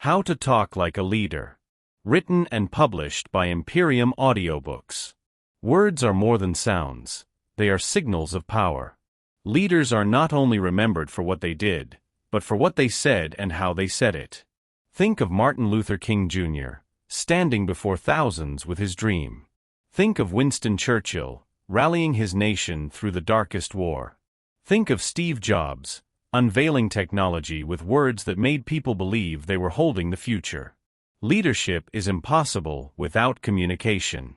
How to Talk Like a Leader. Written and published by Imperium Audiobooks. Words are more than sounds. They are signals of power. Leaders are not only remembered for what they did, but for what they said and how they said it. Think of Martin Luther King Jr., standing before thousands with his dream. Think of Winston Churchill, rallying his nation through the darkest war. Think of Steve Jobs, unveiling technology with words that made people believe they were holding the future. Leadership is impossible without communication.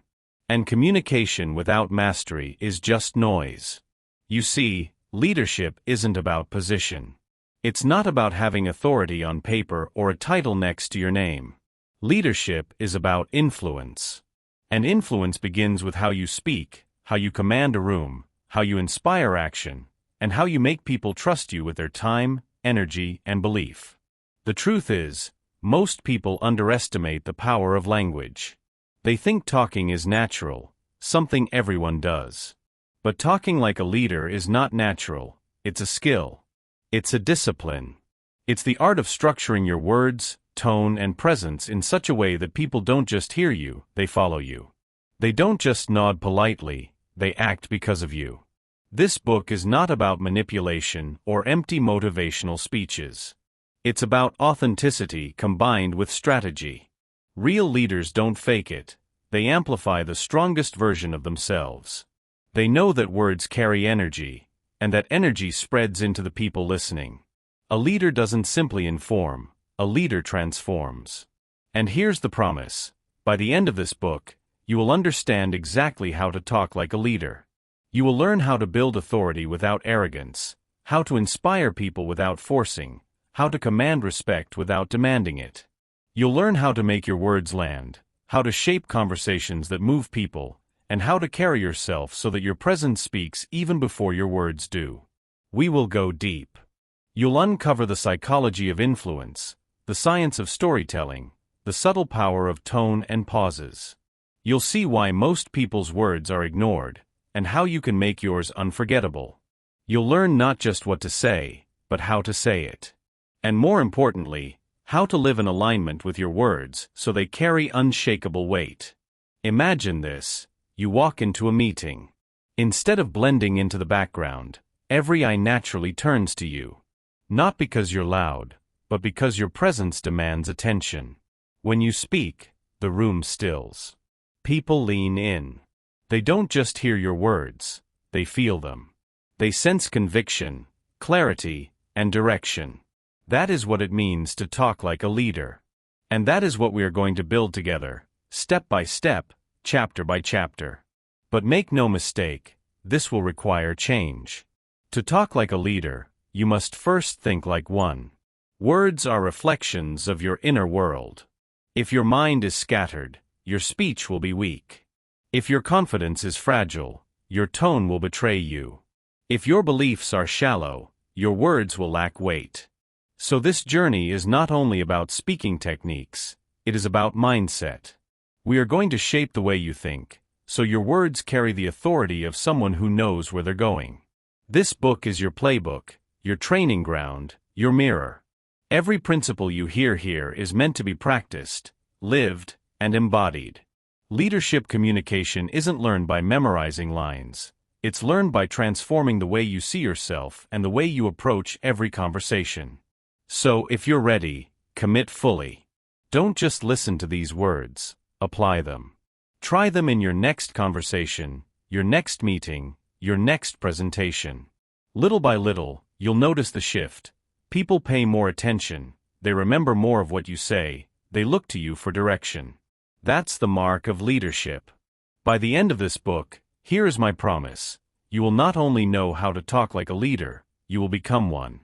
And communication without mastery is just noise. You see, leadership isn't about position. It's not about having authority on paper or a title next to your name. Leadership is about influence. And influence begins with how you speak, how you command a room, how you inspire action, and how you make people trust you with their time, energy, and belief. The truth is, most people underestimate the power of language. They think talking is natural, something everyone does. But talking like a leader is not natural, it's a skill. It's a discipline. It's the art of structuring your words, tone, and presence in such a way that people don't just hear you, they follow you. They don't just nod politely, they act because of you. This book is not about manipulation or empty motivational speeches. It's about authenticity combined with strategy. Real leaders don't fake it, they amplify the strongest version of themselves. They know that words carry energy, and that energy spreads into the people listening. A leader doesn't simply inform, a leader transforms. And here's the promise: by the end of this book, you will understand exactly how to talk like a leader. You will learn how to build authority without arrogance, how to inspire people without forcing, how to command respect without demanding it. You'll learn how to make your words land, how to shape conversations that move people, and how to carry yourself so that your presence speaks even before your words do. We will go deep. You'll uncover the psychology of influence, the science of storytelling, the subtle power of tone and pauses. You'll see why most people's words are ignored, and how you can make yours unforgettable. You'll learn not just what to say, but how to say it. And more importantly, how to live in alignment with your words so they carry unshakable weight. Imagine this: you walk into a meeting. Instead of blending into the background, every eye naturally turns to you. Not because you're loud, but because your presence demands attention. When you speak, the room stills. People lean in. They don't just hear your words, they feel them. They sense conviction, clarity, and direction. That is what it means to talk like a leader. And that is what we are going to build together, step by step, chapter by chapter. But make no mistake, this will require change. To talk like a leader, you must first think like one. Words are reflections of your inner world. If your mind is scattered, your speech will be weak. If your confidence is fragile, your tone will betray you. If your beliefs are shallow, your words will lack weight. So this journey is not only about speaking techniques, it is about mindset. We are going to shape the way you think, so your words carry the authority of someone who knows where they're going. This book is your playbook, your training ground, your mirror. Every principle you hear here is meant to be practiced, lived, and embodied. Leadership communication isn't learned by memorizing lines. It's learned by transforming the way you see yourself and the way you approach every conversation. So, if you're ready, commit fully. Don't just listen to these words, apply them. Try them in your next conversation, your next meeting, your next presentation. Little by little, you'll notice the shift. People pay more attention, they remember more of what you say, they look to you for direction. That's the mark of leadership. By the end of this book, here is my promise: you will not only know how to talk like a leader, you will become one.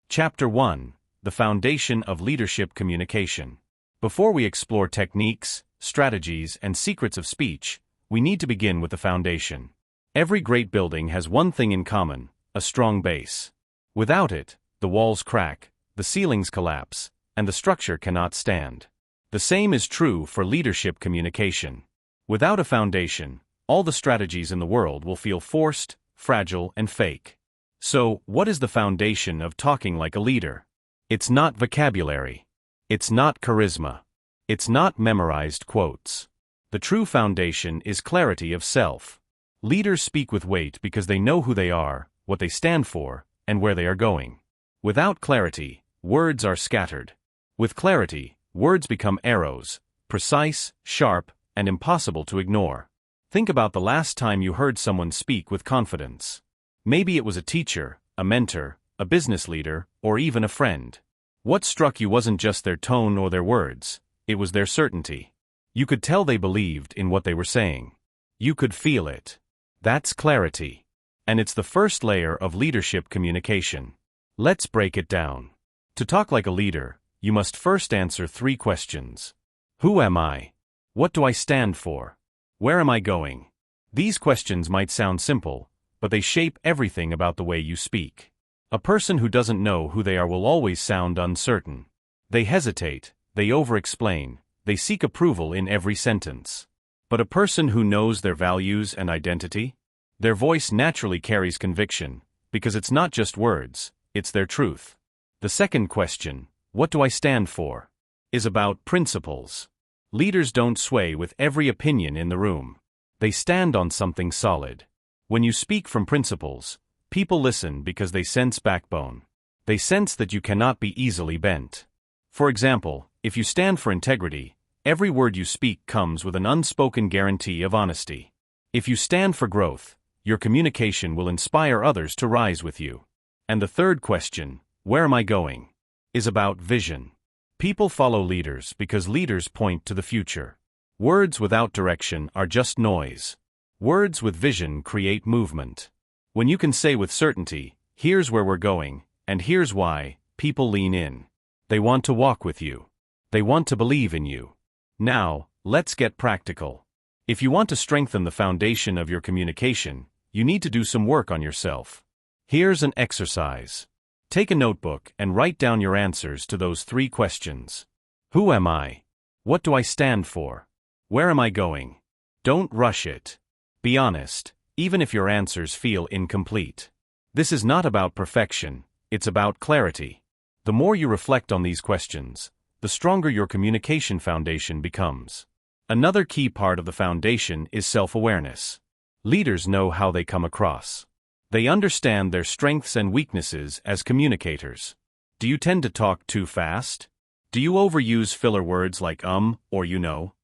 Chapter 1: The Foundation of Leadership Communication. Before we explore techniques, strategies, and secrets of speech, we need to begin with the foundation. Every great building has one thing in common: a strong base. Without it, the walls crack, the ceilings collapse, and the structure cannot stand. The same is true for leadership communication. Without a foundation, all the strategies in the world will feel forced, fragile, and fake. So, what is the foundation of talking like a leader? It's not vocabulary. It's not charisma. It's not memorized quotes. The true foundation is clarity of self. Leaders speak with weight because they know who they are, what they stand for, and where they are going. Without clarity, words are scattered. With clarity, words become arrows, precise, sharp, and impossible to ignore. Think about the last time you heard someone speak with confidence. Maybe it was a teacher, a mentor, a business leader, or even a friend. What struck you wasn't just their tone or their words, it was their certainty. You could tell they believed in what they were saying. You could feel it. That's clarity. And it's the first layer of leadership communication. Let's break it down. To talk like a leader, you must first answer 3 questions. Who am I? What do I stand for? Where am I going? These questions might sound simple, but they shape everything about the way you speak. A person who doesn't know who they are will always sound uncertain. They hesitate, they over-explain, they seek approval in every sentence. But a person who knows their values and identity? Their voice naturally carries conviction, because it's not just words, it's their truth. The second question, what do I stand for? Is about principles. Leaders don't sway with every opinion in the room. They stand on something solid. When you speak from principles, people listen because they sense backbone. They sense that you cannot be easily bent. For example, if you stand for integrity, every word you speak comes with an unspoken guarantee of honesty. If you stand for growth, your communication will inspire others to rise with you. And the third question, where am I going? Is about vision. People follow leaders because leaders point to the future. Words without direction are just noise. Words with vision create movement. When you can say with certainty, here's where we're going, and here's why, people lean in. They want to walk with you. They want to believe in you. Now, let's get practical. If you want to strengthen the foundation of your communication, you need to do some work on yourself. Here's an exercise. Take a notebook and write down your answers to those 3 questions. Who am I? What do I stand for? Where am I going? Don't rush it. Be honest, even if your answers feel incomplete. This is not about perfection, it's about clarity. The more you reflect on these questions, the stronger your communication foundation becomes. Another key part of the foundation is self-awareness. Leaders know how they come across. They understand their strengths and weaknesses as communicators. Do you tend to talk too fast? Do you overuse filler words like or you know?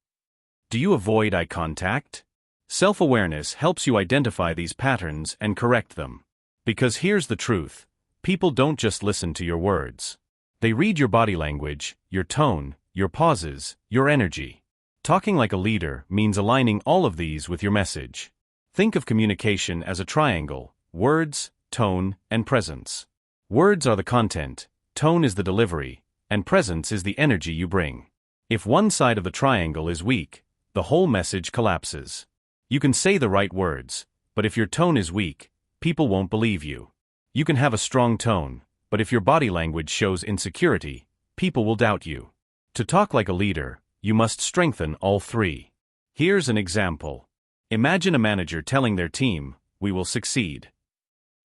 Do you avoid eye contact? Self-awareness helps you identify these patterns and correct them. Because here's the truth, people don't just listen to your words. They read your body language, your tone, your pauses, your energy. Talking like a leader means aligning all of these with your message. Think of communication as a triangle: words, tone, and presence. Words are the content, tone is the delivery, and presence is the energy you bring. If one side of the triangle is weak, the whole message collapses. You can say the right words, but if your tone is weak, people won't believe you. You can have a strong tone, but if your body language shows insecurity, people will doubt you. To talk like a leader, you must strengthen all 3. Here's an example. Imagine a manager telling their team, "We will succeed."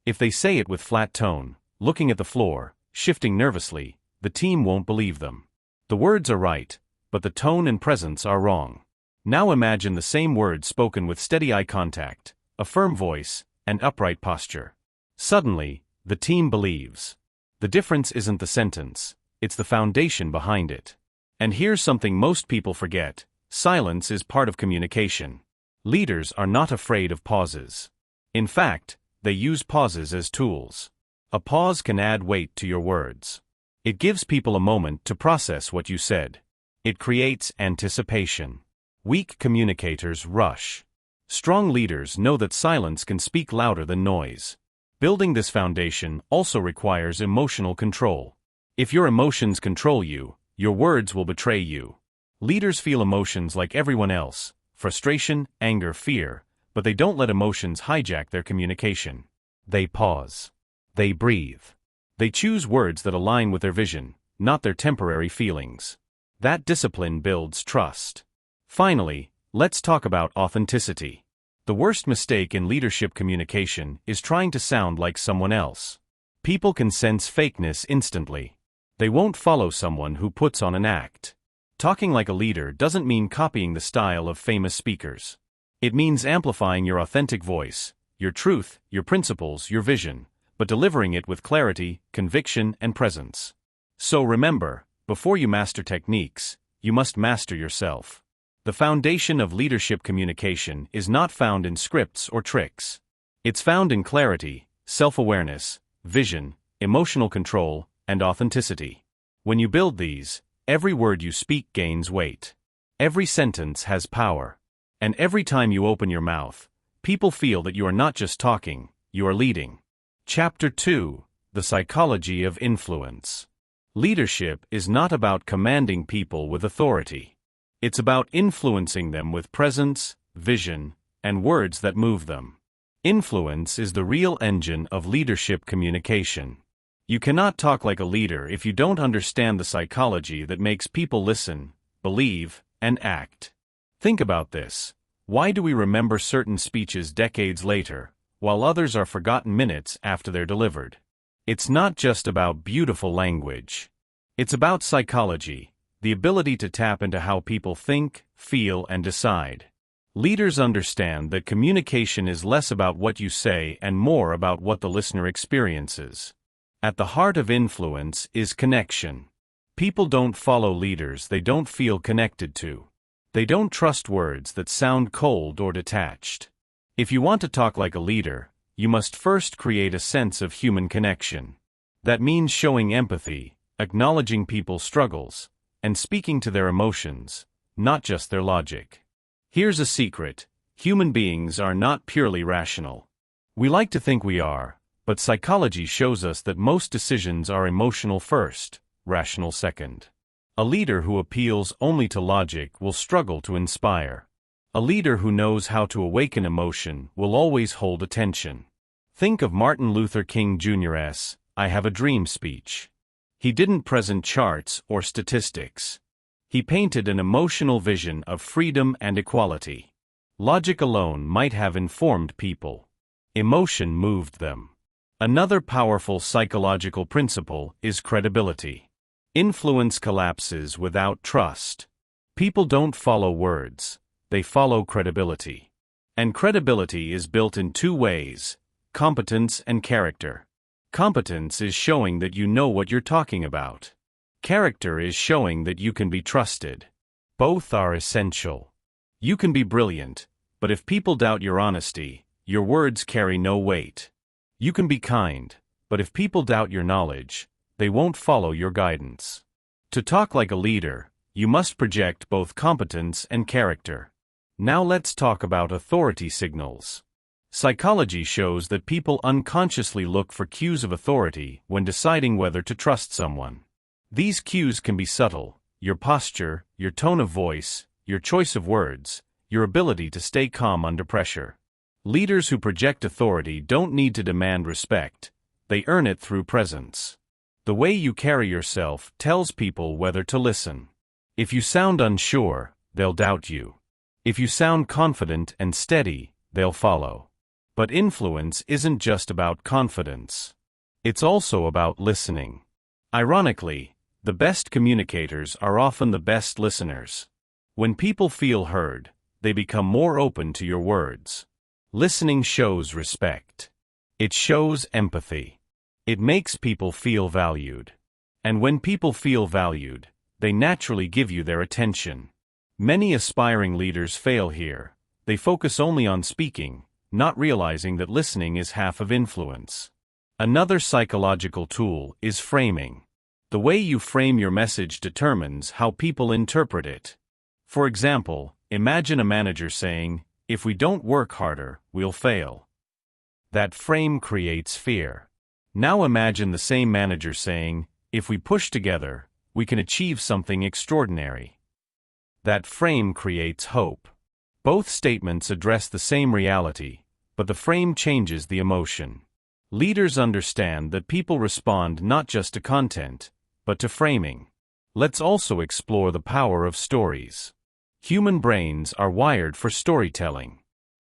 If they say it with flat tone, looking at the floor, shifting nervously, the team won't believe them. The words are right, but the tone and presence are wrong. Now imagine the same words spoken with steady eye contact, a firm voice, and upright posture. Suddenly, the team believes. The difference isn't the sentence, it's the foundation behind it. And here's something most people forget: silence is part of communication. Leaders are not afraid of pauses. In fact, they use pauses as tools. A pause can add weight to your words. It gives people a moment to process what you said. It creates anticipation. Weak communicators rush. Strong leaders know that silence can speak louder than noise. Building this foundation also requires emotional control. If your emotions control you, your words will betray you. Leaders feel emotions like everyone else: frustration, anger, fear, but they don't let emotions hijack their communication. They pause. They breathe. They choose words that align with their vision, not their temporary feelings. That discipline builds trust. Finally, let's talk about authenticity. The worst mistake in leadership communication is trying to sound like someone else. People can sense fakeness instantly. They won't follow someone who puts on an act. Talking like a leader doesn't mean copying the style of famous speakers. It means amplifying your authentic voice, your truth, your principles, your vision, but delivering it with clarity, conviction, and presence. So remember, before you master techniques, you must master yourself. The foundation of leadership communication is not found in scripts or tricks. It's found in clarity, self-awareness, vision, emotional control, and authenticity. When you build these, every word you speak gains weight. Every sentence has power. And every time you open your mouth, people feel that you are not just talking, you are leading. Chapter 2: The Psychology of Influence. Leadership is not about commanding people with authority. It's about influencing them with presence, vision, and words that move them. Influence is the real engine of leadership communication. You cannot talk like a leader if you don't understand the psychology that makes people listen, believe, and act. Think about this. Why do we remember certain speeches decades later, while others are forgotten minutes after they're delivered? It's not just about beautiful language. It's about psychology, the ability to tap into how people think, feel, and decide. Leaders understand that communication is less about what you say and more about what the listener experiences. At the heart of influence is connection. People don't follow leaders they don't feel connected to. They don't trust words that sound cold or detached. If you want to talk like a leader, you must first create a sense of human connection. That means showing empathy, acknowledging people's struggles, and speaking to their emotions, not just their logic. Here's a secret: human beings are not purely rational. We like to think we are, but psychology shows us that most decisions are emotional first, rational second. A leader who appeals only to logic will struggle to inspire. A leader who knows how to awaken emotion will always hold attention. Think of Martin Luther King Jr.'s "I Have a Dream" speech. He didn't present charts or statistics. He painted an emotional vision of freedom and equality. Logic alone might have informed people. Emotion moved them. Another powerful psychological principle is credibility. Influence collapses without trust. People don't follow words, they follow credibility. And credibility is built in two ways: competence and character. Competence is showing that you know what you're talking about. Character is showing that you can be trusted. Both are essential. You can be brilliant, but if people doubt your honesty, your words carry no weight. You can be kind, but if people doubt your knowledge, they won't follow your guidance. To talk like a leader, you must project both competence and character. Now let's talk about authority signals. Psychology shows that people unconsciously look for cues of authority when deciding whether to trust someone. These cues can be subtle: your posture, your tone of voice, your choice of words, your ability to stay calm under pressure. Leaders who project authority don't need to demand respect, they earn it through presence. The way you carry yourself tells people whether to listen. If you sound unsure, they'll doubt you. If you sound confident and steady, they'll follow. But influence isn't just about confidence. It's also about listening. Ironically, the best communicators are often the best listeners. When people feel heard, they become more open to your words. Listening shows respect. It shows empathy. It makes people feel valued. And when people feel valued, they naturally give you their attention. Many aspiring leaders fail here. They focus only on speaking, not realizing that listening is half of influence. Another psychological tool is framing. The way you frame your message determines how people interpret it. For example, imagine a manager saying, "If we don't work harder, we'll fail." That frame creates fear. Now imagine the same manager saying, "If we push together, we can achieve something extraordinary." That frame creates hope. Both statements address the same reality, but the frame changes the emotion. Leaders understand that people respond not just to content, but to framing. Let's also explore the power of stories. Human brains are wired for storytelling.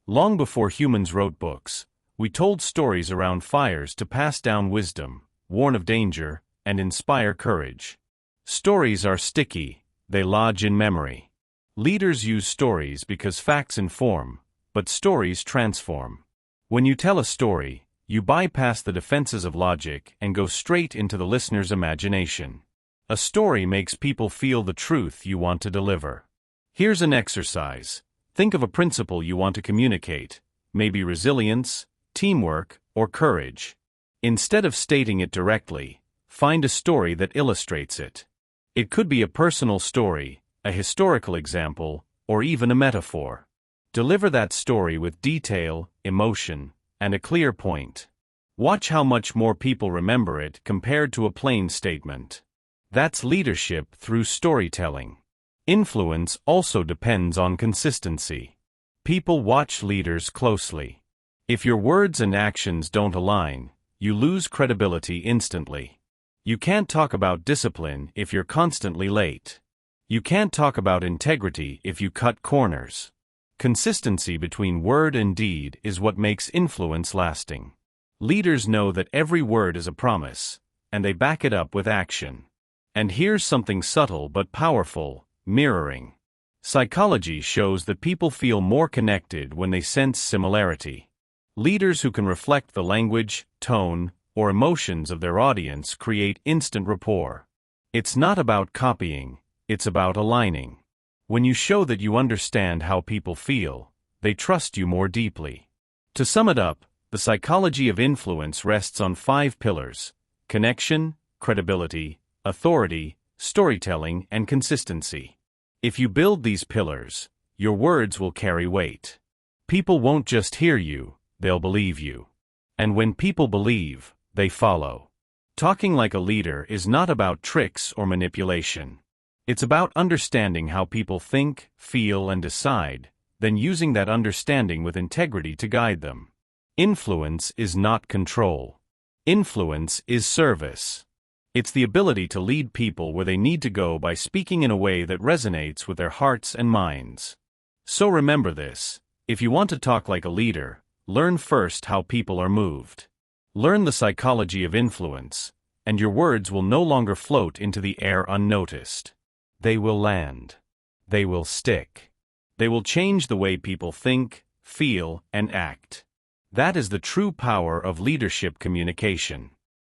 Long before humans wrote books, we told stories around fires to pass down wisdom, warn of danger, and inspire courage. Stories are sticky, they lodge in memory. Leaders use stories because facts inform, but stories transform. When you tell a story, you bypass the defenses of logic and go straight into the listener's imagination. A story makes people feel the truth you want to deliver. Here's an exercise. Think of a principle you want to communicate, maybe resilience, teamwork, or courage. Instead of stating it directly, find a story that illustrates it. It could be a personal story, a historical example, or even a metaphor. Deliver that story with detail, emotion, and a clear point. Watch how much more people remember it compared to a plain statement. That's leadership through storytelling. Influence also depends on consistency. People watch leaders closely. If your words and actions don't align, you lose credibility instantly. You can't talk about discipline if you're constantly late. You can't talk about integrity if you cut corners. Consistency between word and deed is what makes influence lasting. Leaders know that every word is a promise, and they back it up with action. And here's something subtle but powerful: mirroring. Psychology shows that people feel more connected when they sense similarity. Leaders who can reflect the language, tone, or emotions of their audience create instant rapport. It's not about copying, it's about aligning. When you show that you understand how people feel, they trust you more deeply. To sum it up, the psychology of influence rests on 5 pillars: connection, credibility, authority, storytelling, and consistency. If you build these pillars, your words will carry weight. People won't just hear you, they'll believe you. And when people believe, they follow. Talking like a leader is not about tricks or manipulation. It's about understanding how people think, feel, and decide, then using that understanding with integrity to guide them. Influence is not control. Influence is service. It's the ability to lead people where they need to go by speaking in a way that resonates with their hearts and minds. So remember this: if you want to talk like a leader, learn first how people are moved. Learn the psychology of influence, and your words will no longer float into the air unnoticed. They will land. They will stick. They will change the way people think, feel, and act. That is the true power of leadership communication.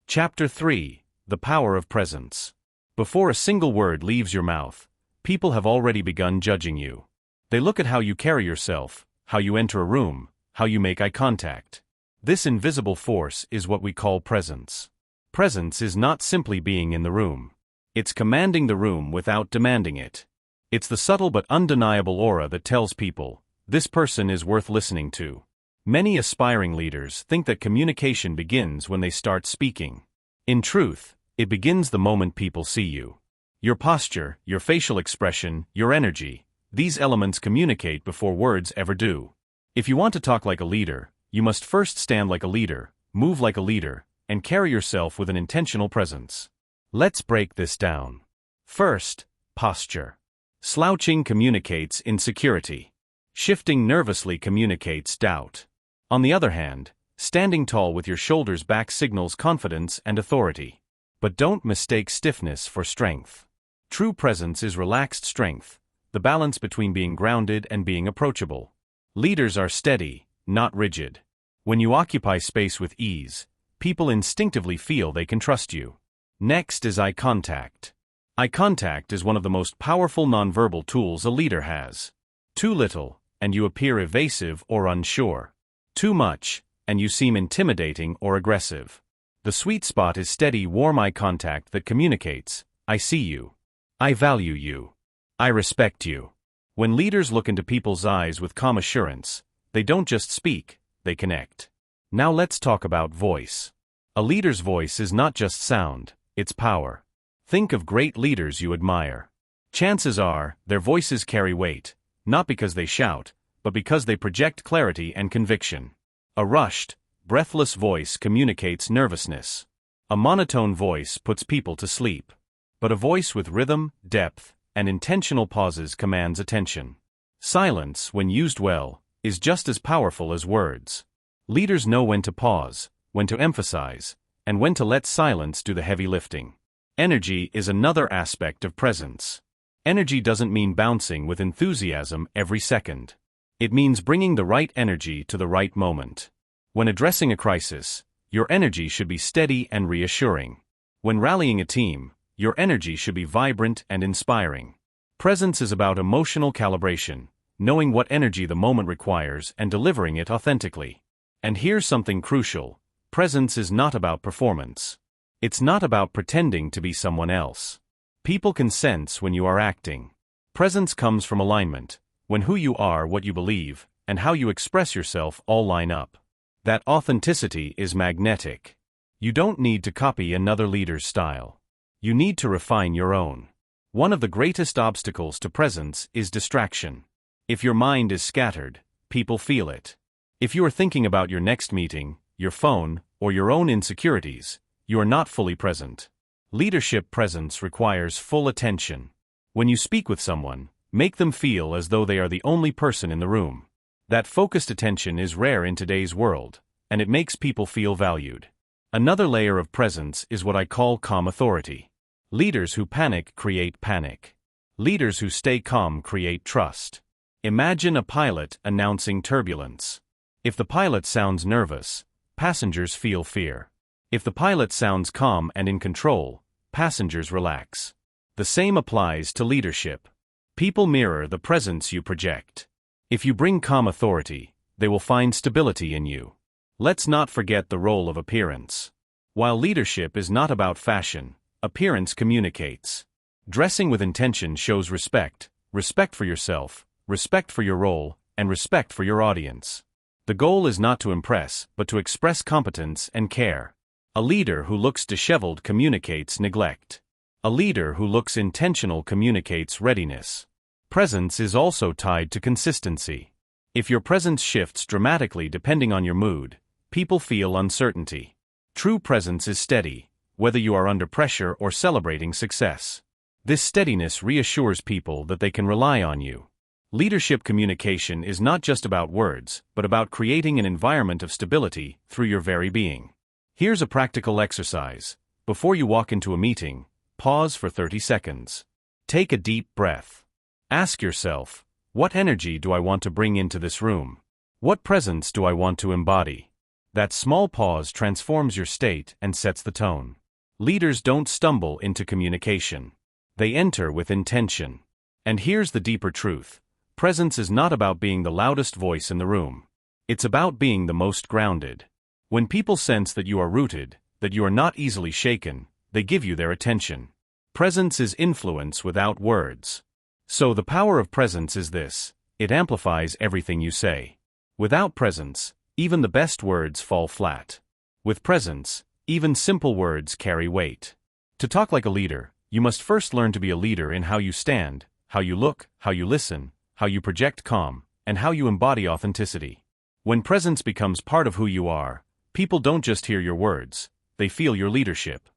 Chapter 3: The Power of Presence. Before a single word leaves your mouth, people have already begun judging you. They look at how you carry yourself, how you enter a room, how you make eye contact. This invisible force is what we call presence. Presence is not simply being in the room. It's commanding the room without demanding it. It's the subtle but undeniable aura that tells people, this person is worth listening to. Many aspiring leaders think that communication begins when they start speaking. In truth, it begins the moment people see you. Your posture, your facial expression, your energy, these elements communicate before words ever do. If you want to talk like a leader, you must first stand like a leader, move like a leader, and carry yourself with an intentional presence. Let's break this down. First, posture. Slouching communicates insecurity. Shifting nervously communicates doubt. On the other hand, standing tall with your shoulders back signals confidence and authority. But don't mistake stiffness for strength. True presence is relaxed strength, the balance between being grounded and being approachable. Leaders are steady, not rigid. When you occupy space with ease, people instinctively feel they can trust you. Next is eye contact. Eye contact is one of the most powerful nonverbal tools a leader has. Too little, and you appear evasive or unsure. Too much, and you seem intimidating or aggressive. The sweet spot is steady, warm eye contact that communicates, I see you. I value you. I respect you. When leaders look into people's eyes with calm assurance, they don't just speak, they connect. Now let's talk about voice. A leader's voice is not just sound, it's power. Think of great leaders you admire. Chances are, their voices carry weight, not because they shout, but because they project clarity and conviction. A rushed, breathless voice communicates nervousness. A monotone voice puts people to sleep. But a voice with rhythm, depth, and intentional pauses commands attention. Silence, when used well, is just as powerful as words. Leaders know when to pause, when to emphasize, and when to let silence do the heavy lifting. Energy is another aspect of presence. Energy doesn't mean bouncing with enthusiasm every second. It means bringing the right energy to the right moment. When addressing a crisis, your energy should be steady and reassuring. When rallying a team, your energy should be vibrant and inspiring. Presence is about emotional calibration, knowing what energy the moment requires and delivering it authentically. And here's something crucial: presence is not about performance. It's not about pretending to be someone else. People can sense when you are acting. Presence comes from alignment, when who you are, what you believe, and how you express yourself all line up. That authenticity is magnetic. You don't need to copy another leader's style. You need to refine your own. One of the greatest obstacles to presence is distraction. If your mind is scattered, people feel it. If you are thinking about your next meeting, your phone, or your own insecurities, you are not fully present. Leadership presence requires full attention. When you speak with someone, make them feel as though they are the only person in the room. That focused attention is rare in today's world, and it makes people feel valued. Another layer of presence is what I call calm authority. Leaders who panic create panic. Leaders who stay calm create trust. Imagine a pilot announcing turbulence. If the pilot sounds nervous, passengers feel fear. If the pilot sounds calm and in control, passengers relax. The same applies to leadership. People mirror the presence you project. If you bring calm authority, they will find stability in you. Let's not forget the role of appearance. While leadership is not about fashion, appearance communicates. Dressing with intention shows respect, respect for yourself, respect for your role, and respect for your audience. The goal is not to impress, but to express competence and care. A leader who looks disheveled communicates neglect. A leader who looks intentional communicates readiness. Presence is also tied to consistency. If your presence shifts dramatically depending on your mood, people feel uncertainty. True presence is steady, whether you are under pressure or celebrating success. This steadiness reassures people that they can rely on you. Leadership communication is not just about words, but about creating an environment of stability through your very being. Here's a practical exercise. Before you walk into a meeting, pause for 30 seconds. Take a deep breath. Ask yourself, what energy do I want to bring into this room? What presence do I want to embody? That small pause transforms your state and sets the tone. Leaders don't stumble into communication. They enter with intention. And here's the deeper truth. Presence is not about being the loudest voice in the room. It's about being the most grounded. When people sense that you are rooted, that you are not easily shaken, they give you their attention. Presence is influence without words. So the power of presence is this: it amplifies everything you say. Without presence, even the best words fall flat. With presence, even simple words carry weight. To talk like a leader, you must first learn to be a leader in how you stand, how you look, how you listen, how you project calm, and how you embody authenticity. When presence becomes part of who you are, people don't just hear your words, they feel your leadership.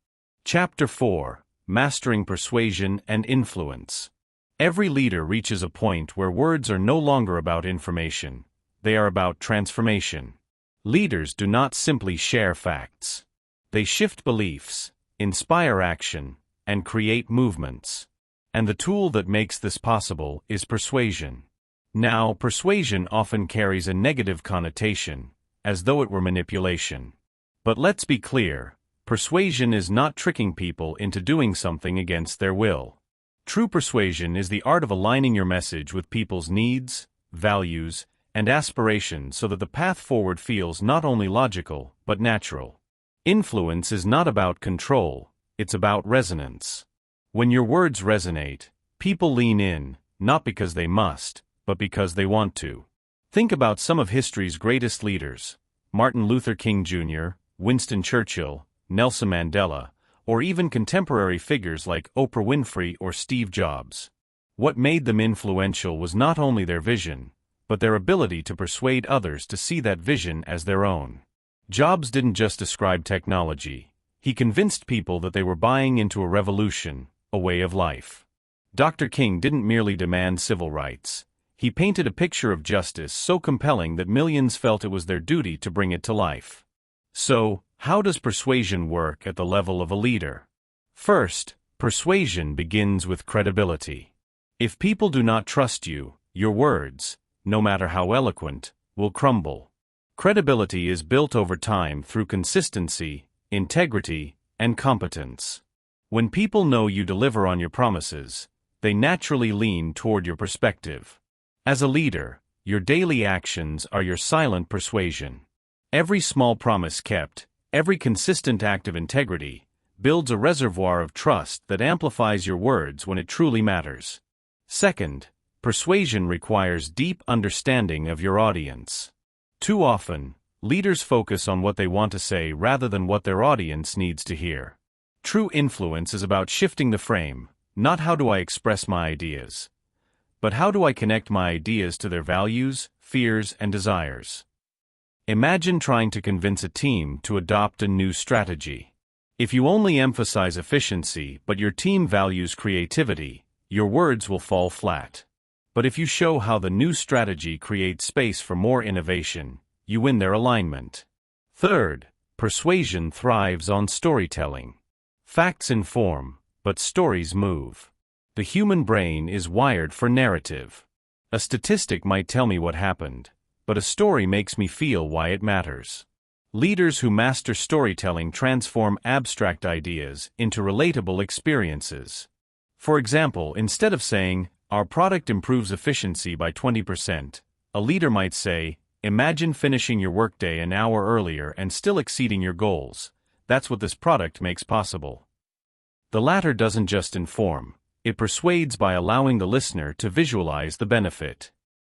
Chapter 4: Mastering Persuasion and Influence. Every leader reaches a point where words are no longer about information, they are about transformation. Leaders do not simply share facts. They shift beliefs, inspire action, and create movements. And the tool that makes this possible is persuasion. Now, persuasion often carries a negative connotation, as though it were manipulation. But let's be clear, persuasion is not tricking people into doing something against their will. True persuasion is the art of aligning your message with people's needs, values, and aspirations so that the path forward feels not only logical, but natural. Influence is not about control, it's about resonance. When your words resonate, people lean in, not because they must, but because they want to. Think about some of history's greatest leaders: Martin Luther King Jr., Winston Churchill, Nelson Mandela, or even contemporary figures like Oprah Winfrey or Steve Jobs. What made them influential was not only their vision, but their ability to persuade others to see that vision as their own. Jobs didn't just describe technology, he convinced people that they were buying into a revolution, a way of life. Dr. King didn't merely demand civil rights. He painted a picture of justice so compelling that millions felt it was their duty to bring it to life. So, how does persuasion work at the level of a leader? First, persuasion begins with credibility. If people do not trust you, your words, no matter how eloquent, will crumble. Credibility is built over time through consistency, integrity, and competence. When people know you deliver on your promises, they naturally lean toward your perspective. As a leader, your daily actions are your silent persuasion. Every small promise kept, every consistent act of integrity, builds a reservoir of trust that amplifies your words when it truly matters. Second, persuasion requires deep understanding of your audience. Too often, leaders focus on what they want to say rather than what their audience needs to hear. True influence is about shifting the frame, not how do I express my ideas, but how do I connect my ideas to their values, fears, and desires. Imagine trying to convince a team to adopt a new strategy. If you only emphasize efficiency but your team values creativity, your words will fall flat. But if you show how the new strategy creates space for more innovation, you win their alignment. Third, persuasion thrives on storytelling. Facts inform, but stories move. The human brain is wired for narrative. A statistic might tell me what happened, but a story makes me feel why it matters. Leaders who master storytelling transform abstract ideas into relatable experiences. For example, instead of saying, "Our product improves efficiency by 20%, a leader might say, "Imagine finishing your workday an hour earlier and still exceeding your goals. That's what this product makes possible." The latter doesn't just inform, it persuades by allowing the listener to visualize the benefit.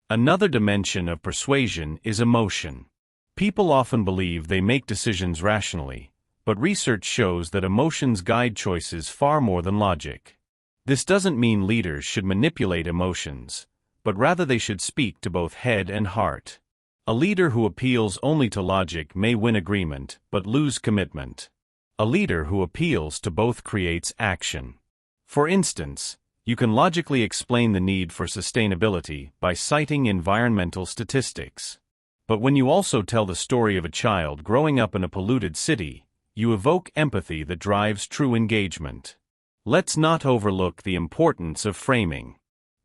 Another dimension of persuasion is emotion. People often believe they make decisions rationally, but research shows that emotions guide choices far more than logic. This doesn't mean leaders should manipulate emotions, but rather they should speak to both head and heart. A leader who appeals only to logic may win agreement but lose commitment. A leader who appeals to both creates action. For instance, you can logically explain the need for sustainability by citing environmental statistics. But when you also tell the story of a child growing up in a polluted city, you evoke empathy that drives true engagement. Let's not overlook the importance of framing.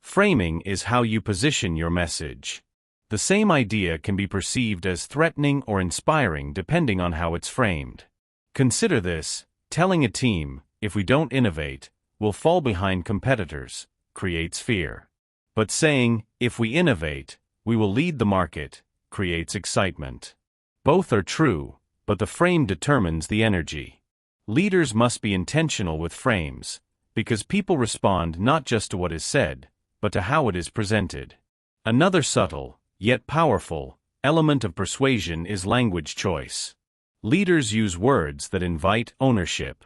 Framing is how you position your message. The same idea can be perceived as threatening or inspiring depending on how it's framed. Consider this: telling a team, "If we don't innovate, we'll fall behind competitors," creates fear. But saying, "If we innovate, we will lead the market," creates excitement. Both are true, but the frame determines the energy. Leaders must be intentional with frames, because people respond not just to what is said, but to how it is presented. Another subtle, yet powerful, element of persuasion is language choice. Leaders use words that invite ownership.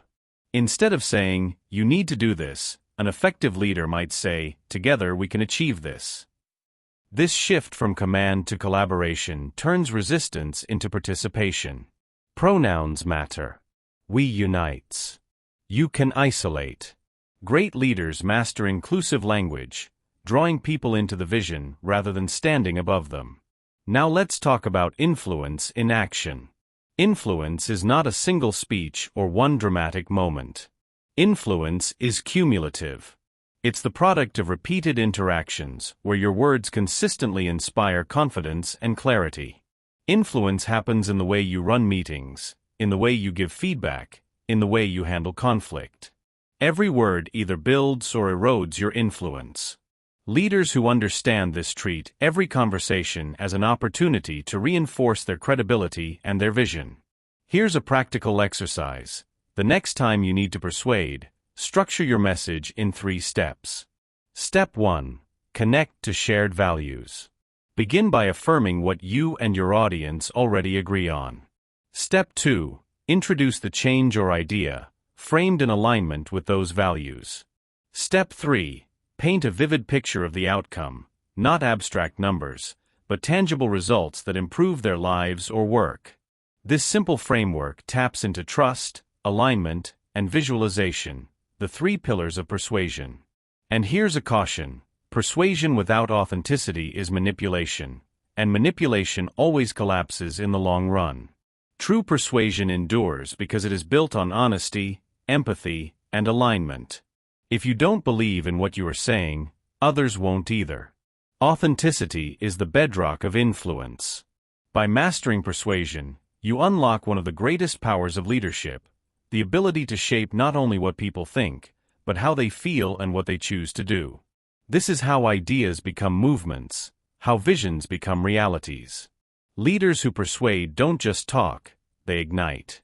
Instead of saying, "You need to do this," an effective leader might say, "Together we can achieve this." This shift from command to collaboration turns resistance into participation. Pronouns matter. We unites. You can isolate. Great leaders master inclusive language, drawing people into the vision rather than standing above them. Now let's talk about influence in action. Influence is not a single speech or one dramatic moment. Influence is cumulative. It's the product of repeated interactions where your words consistently inspire confidence and clarity. Influence happens in the way you run meetings, in the way you give feedback, in the way you handle conflict. Every word either builds or erodes your influence. Leaders who understand this treat every conversation as an opportunity to reinforce their credibility and their vision. Here's a practical exercise. The next time you need to persuade, structure your message in 3 steps. Step 1. Connect to shared values. Begin by affirming what you and your audience already agree on. Step 2. Introduce the change or idea, framed in alignment with those values. Step 3. Paint a vivid picture of the outcome, not abstract numbers, but tangible results that improve their lives or work. This simple framework taps into trust, alignment, and visualization, the 3 pillars of persuasion. And here's a caution: persuasion without authenticity is manipulation, and manipulation always collapses in the long run. True persuasion endures because it is built on honesty, empathy, and alignment. If you don't believe in what you are saying, others won't either. Authenticity is the bedrock of influence. By mastering persuasion, you unlock one of the greatest powers of leadership, the ability to shape not only what people think, but how they feel and what they choose to do. This is how ideas become movements, how visions become realities. Leaders who persuade don't just talk, they ignite.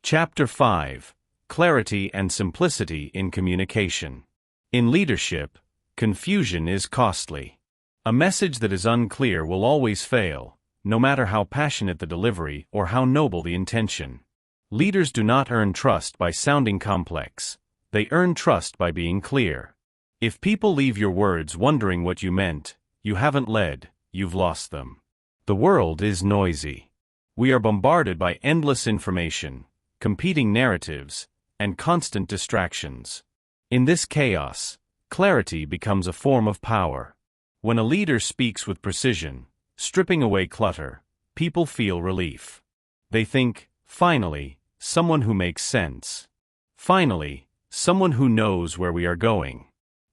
Chapter 5: Clarity and Simplicity in Communication. In leadership, confusion is costly. A message that is unclear will always fail, no matter how passionate the delivery or how noble the intention. Leaders do not earn trust by sounding complex. They earn trust by being clear. If people leave your words wondering what you meant, you haven't led, you've lost them. The world is noisy. We are bombarded by endless information, competing narratives, and constant distractions. In this chaos, clarity becomes a form of power. When a leader speaks with precision, stripping away clutter, people feel relief. They think, finally, someone who makes sense. Finally, someone who knows where we are going.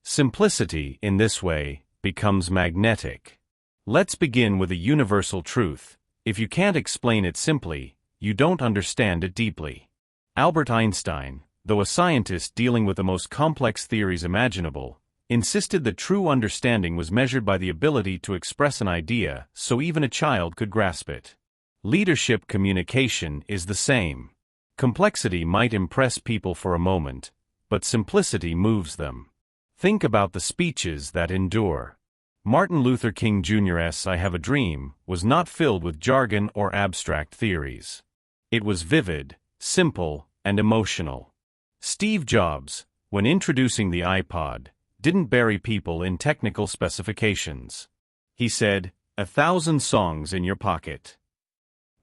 Simplicity, in this way, becomes magnetic. Let's begin with a universal truth. If you can't explain it simply, you don't understand it deeply. Albert Einstein, though a scientist dealing with the most complex theories imaginable, insisted that true understanding was measured by the ability to express an idea so even a child could grasp it. Leadership communication is the same. Complexity might impress people for a moment, but simplicity moves them. Think about the speeches that endure. Martin Luther King Jr.'s "I Have a Dream" was not filled with jargon or abstract theories. It was vivid, simple, and emotional. Steve Jobs, when introducing the iPod, didn't bury people in technical specifications. He said, 1,000 songs in your pocket.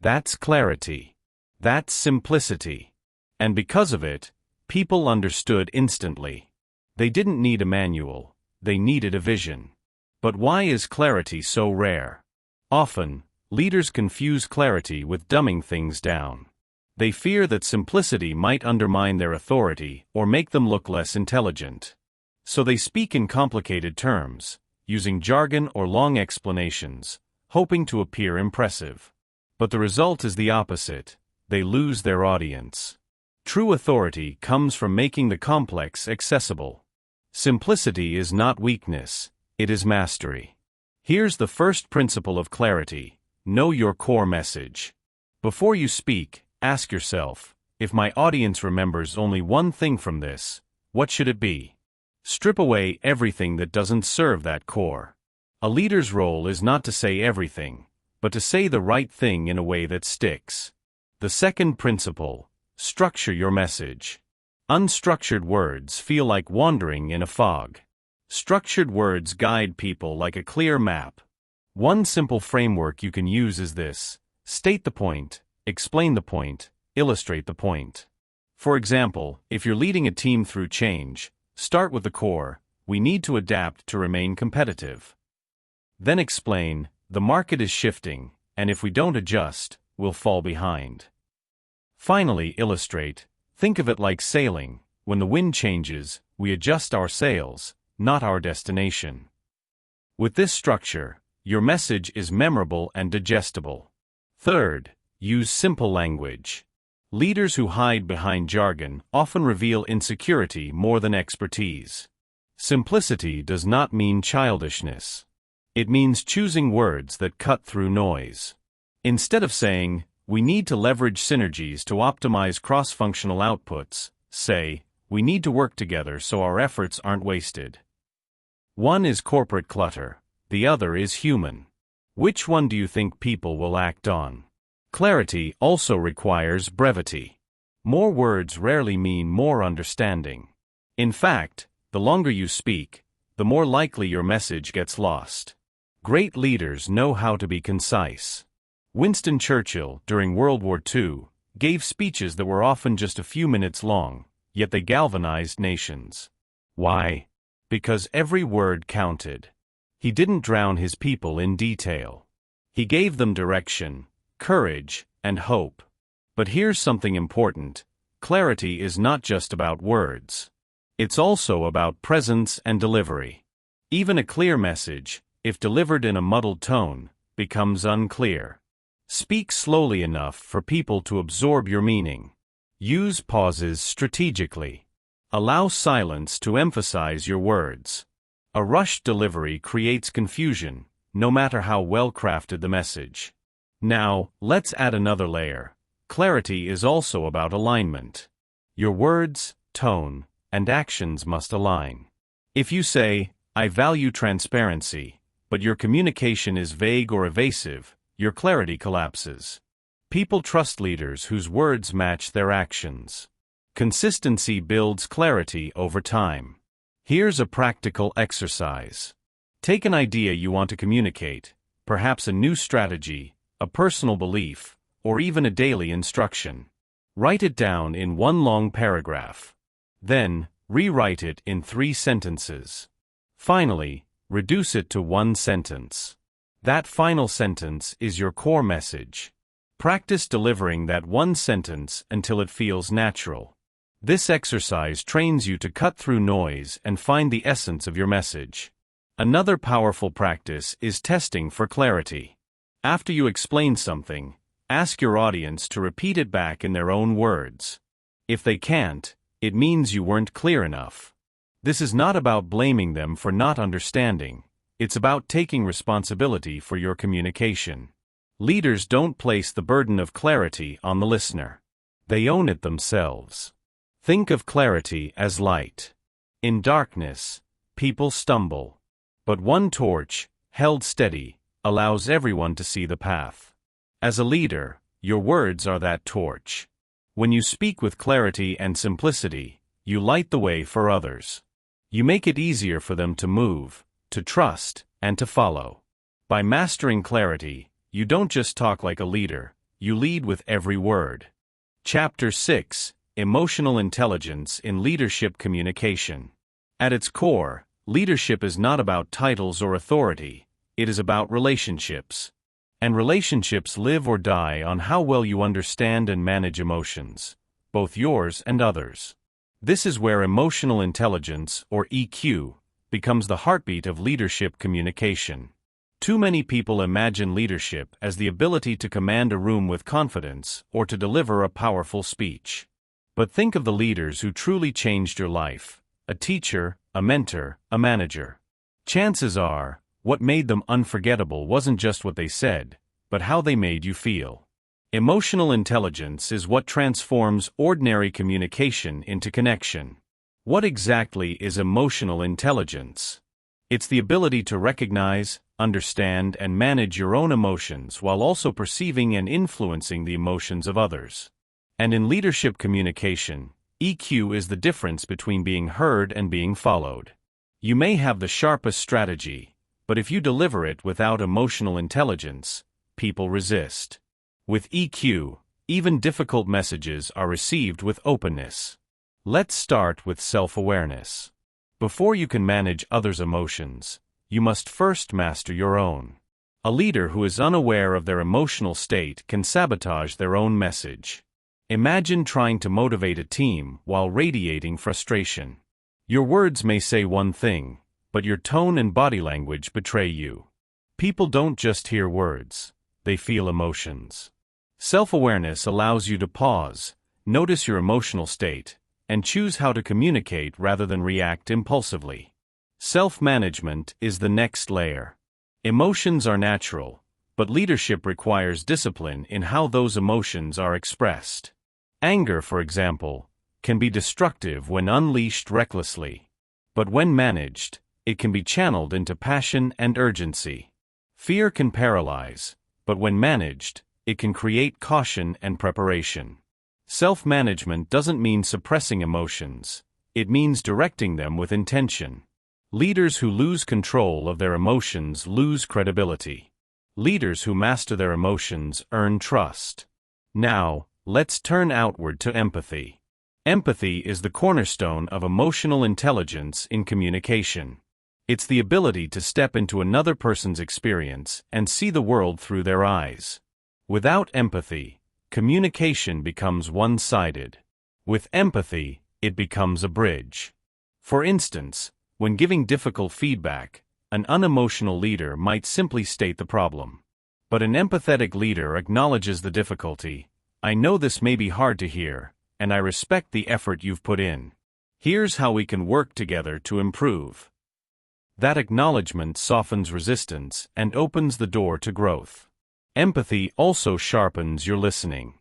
That's clarity. That's simplicity. And because of it, people understood instantly. They didn't need a manual, they needed a vision. But why is clarity so rare? Often, leaders confuse clarity with dumbing things down. They fear that simplicity might undermine their authority or make them look less intelligent. So they speak in complicated terms, using jargon or long explanations, hoping to appear impressive. But the result is the opposite. They lose their audience. True authority comes from making the complex accessible. Simplicity is not weakness, it is mastery. Here's the first principle of clarity: know your core message. Before you speak, ask yourself, if my audience remembers only one thing from this, what should it be? Strip away everything that doesn't serve that core. A leader's role is not to say everything, but to say the right thing in a way that sticks. The second principle: structure your message. Unstructured words feel like wandering in a fog. Structured words guide people like a clear map. One simple framework you can use is this: state the point, explain the point, illustrate the point. For example, if you're leading a team through change, start with the core: we need to adapt to remain competitive. Then explain: the market is shifting, and if we don't adjust, we'll fall behind. Finally, illustrate: think of it like sailing. When the wind changes, we adjust our sails, not our destination. With this structure, your message is memorable and digestible. Third, use simple language. Leaders who hide behind jargon often reveal insecurity more than expertise. Simplicity does not mean childishness. It means choosing words that cut through noise. Instead of saying, "We need to leverage synergies to optimize cross-functional outputs," say, "We need to work together so our efforts aren't wasted." One is corporate clutter, the other is human. Which one do you think people will act on? Clarity also requires brevity. More words rarely mean more understanding. In fact, the longer you speak, the more likely your message gets lost. Great leaders know how to be concise. Winston Churchill, during World War II, gave speeches that were often just a few minutes long, yet they galvanized nations. Why? Because every word counted. He didn't drown his people in detail. He gave them direction, courage, and hope. But here's something important: clarity is not just about words. It's also about presence and delivery. Even a clear message, if delivered in a muddled tone, becomes unclear. Speak slowly enough for people to absorb your meaning. Use pauses strategically. Allow silence to emphasize your words. A rushed delivery creates confusion, no matter how well crafted the message. Now, let's add another layer. Clarity is also about alignment. Your words, tone, and actions must align. If you say, "I value transparency," but your communication is vague or evasive, your clarity collapses. People trust leaders whose words match their actions. Consistency builds clarity over time. Here's a practical exercise. Take an idea you want to communicate, perhaps a new strategy, a personal belief, or even a daily instruction. Write it down in one long paragraph. Then, rewrite it in 3 sentences. Finally, reduce it to 1 sentence. That final sentence is your core message. Practice delivering that 1 sentence until it feels natural. This exercise trains you to cut through noise and find the essence of your message. Another powerful practice is testing for clarity. After you explain something, ask your audience to repeat it back in their own words. If they can't, it means you weren't clear enough. This is not about blaming them for not understanding. It's about taking responsibility for your communication. Leaders don't place the burden of clarity on the listener. They own it themselves. Think of clarity as light. In darkness, people stumble. But one torch, held steady, allows everyone to see the path. As a leader, your words are that torch. When you speak with clarity and simplicity, you light the way for others. You make it easier for them to move, to trust, and to follow. By mastering clarity, you don't just talk like a leader, you lead with every word. Chapter 6: Emotional Intelligence in Leadership Communication. At its core, leadership is not about titles or authority, it is about relationships. And relationships live or die on how well you understand and manage emotions, both yours and others. This is where emotional intelligence, or EQ, becomes the heartbeat of leadership communication. Too many people imagine leadership as the ability to command a room with confidence or to deliver a powerful speech. But think of the leaders who truly changed your life: a teacher, a mentor, a manager. Chances are, what made them unforgettable wasn't just what they said, but how they made you feel. Emotional intelligence is what transforms ordinary communication into connection. What exactly is emotional intelligence? It's the ability to recognize, understand, and manage your own emotions while also perceiving and influencing the emotions of others. And in leadership communication, EQ is the difference between being heard and being followed. You may have the sharpest strategy, but if you deliver it without emotional intelligence, people resist. With EQ, even difficult messages are received with openness. Let's start with self-awareness. Before you can manage others' emotions, you must first master your own. A leader who is unaware of their emotional state can sabotage their own message. Imagine trying to motivate a team while radiating frustration. Your words may say one thing, but your tone and body language betray you. People don't just hear words, they feel emotions. Self-awareness allows you to pause, notice your emotional state, and choose how to communicate rather than react impulsively. Self-management is the next layer. Emotions are natural, but leadership requires discipline in how those emotions are expressed. Anger, for example, can be destructive when unleashed recklessly. But when managed, it can be channeled into passion and urgency. Fear can paralyze, but when managed, it can create caution and preparation. Self-management doesn't mean suppressing emotions, it means directing them with intention. Leaders who lose control of their emotions lose credibility. Leaders who master their emotions earn trust. Now, let's turn outward to empathy. Empathy is the cornerstone of emotional intelligence in communication. It's the ability to step into another person's experience and see the world through their eyes. Without empathy, communication becomes one-sided. With empathy, it becomes a bridge. For instance, when giving difficult feedback, an unemotional leader might simply state the problem. But an empathetic leader acknowledges the difficulty. I know this may be hard to hear, and I respect the effort you've put in. Here's how we can work together to improve. That acknowledgement softens resistance and opens the door to growth. Empathy also sharpens your listening.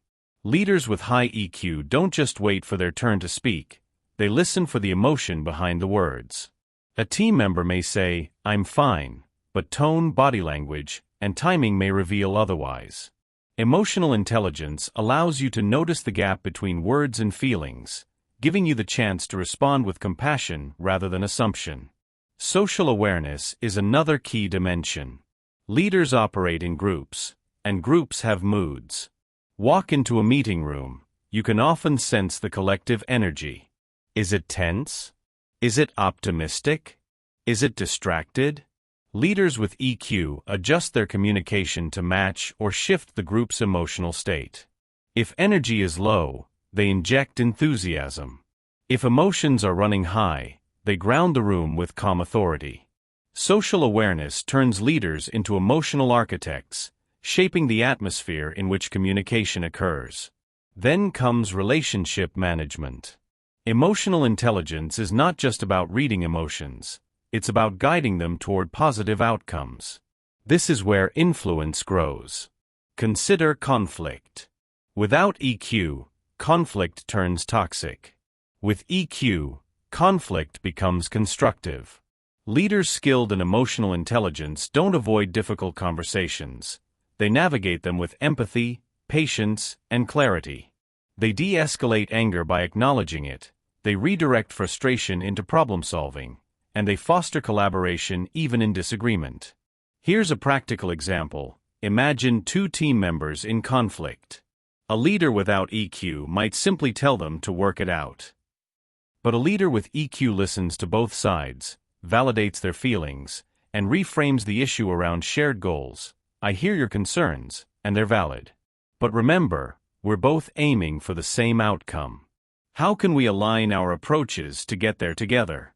Leaders with high EQ don't just wait for their turn to speak, they listen for the emotion behind the words. A team member may say, "I'm fine," but tone, body language, and timing may reveal otherwise. Emotional intelligence allows you to notice the gap between words and feelings, giving you the chance to respond with compassion rather than assumption. Social awareness is another key dimension. Leaders operate in groups, and groups have moods. Walk into a meeting room, you can often sense the collective energy. Is it tense? Is it optimistic? Is it distracted? Leaders with EQ adjust their communication to match or shift the group's emotional state. If energy is low, they inject enthusiasm. If emotions are running high, they ground the room with calm authority. Social awareness turns leaders into emotional architects, shaping the atmosphere in which communication occurs. Then comes relationship management. Emotional intelligence is not just about reading emotions, it's about guiding them toward positive outcomes. This is where influence grows. Consider conflict. Without EQ, conflict turns toxic. With EQ, conflict becomes constructive. Leaders skilled in emotional intelligence don't avoid difficult conversations. They navigate them with empathy, patience, and clarity. They de-escalate anger by acknowledging it, they redirect frustration into problem-solving, and they foster collaboration even in disagreement. Here's a practical example. Imagine two team members in conflict. A leader without EQ might simply tell them to work it out. But a leader with EQ listens to both sides, validates their feelings, and reframes the issue around shared goals. I hear your concerns, and they're valid. But remember, we're both aiming for the same outcome. How can we align our approaches to get there together?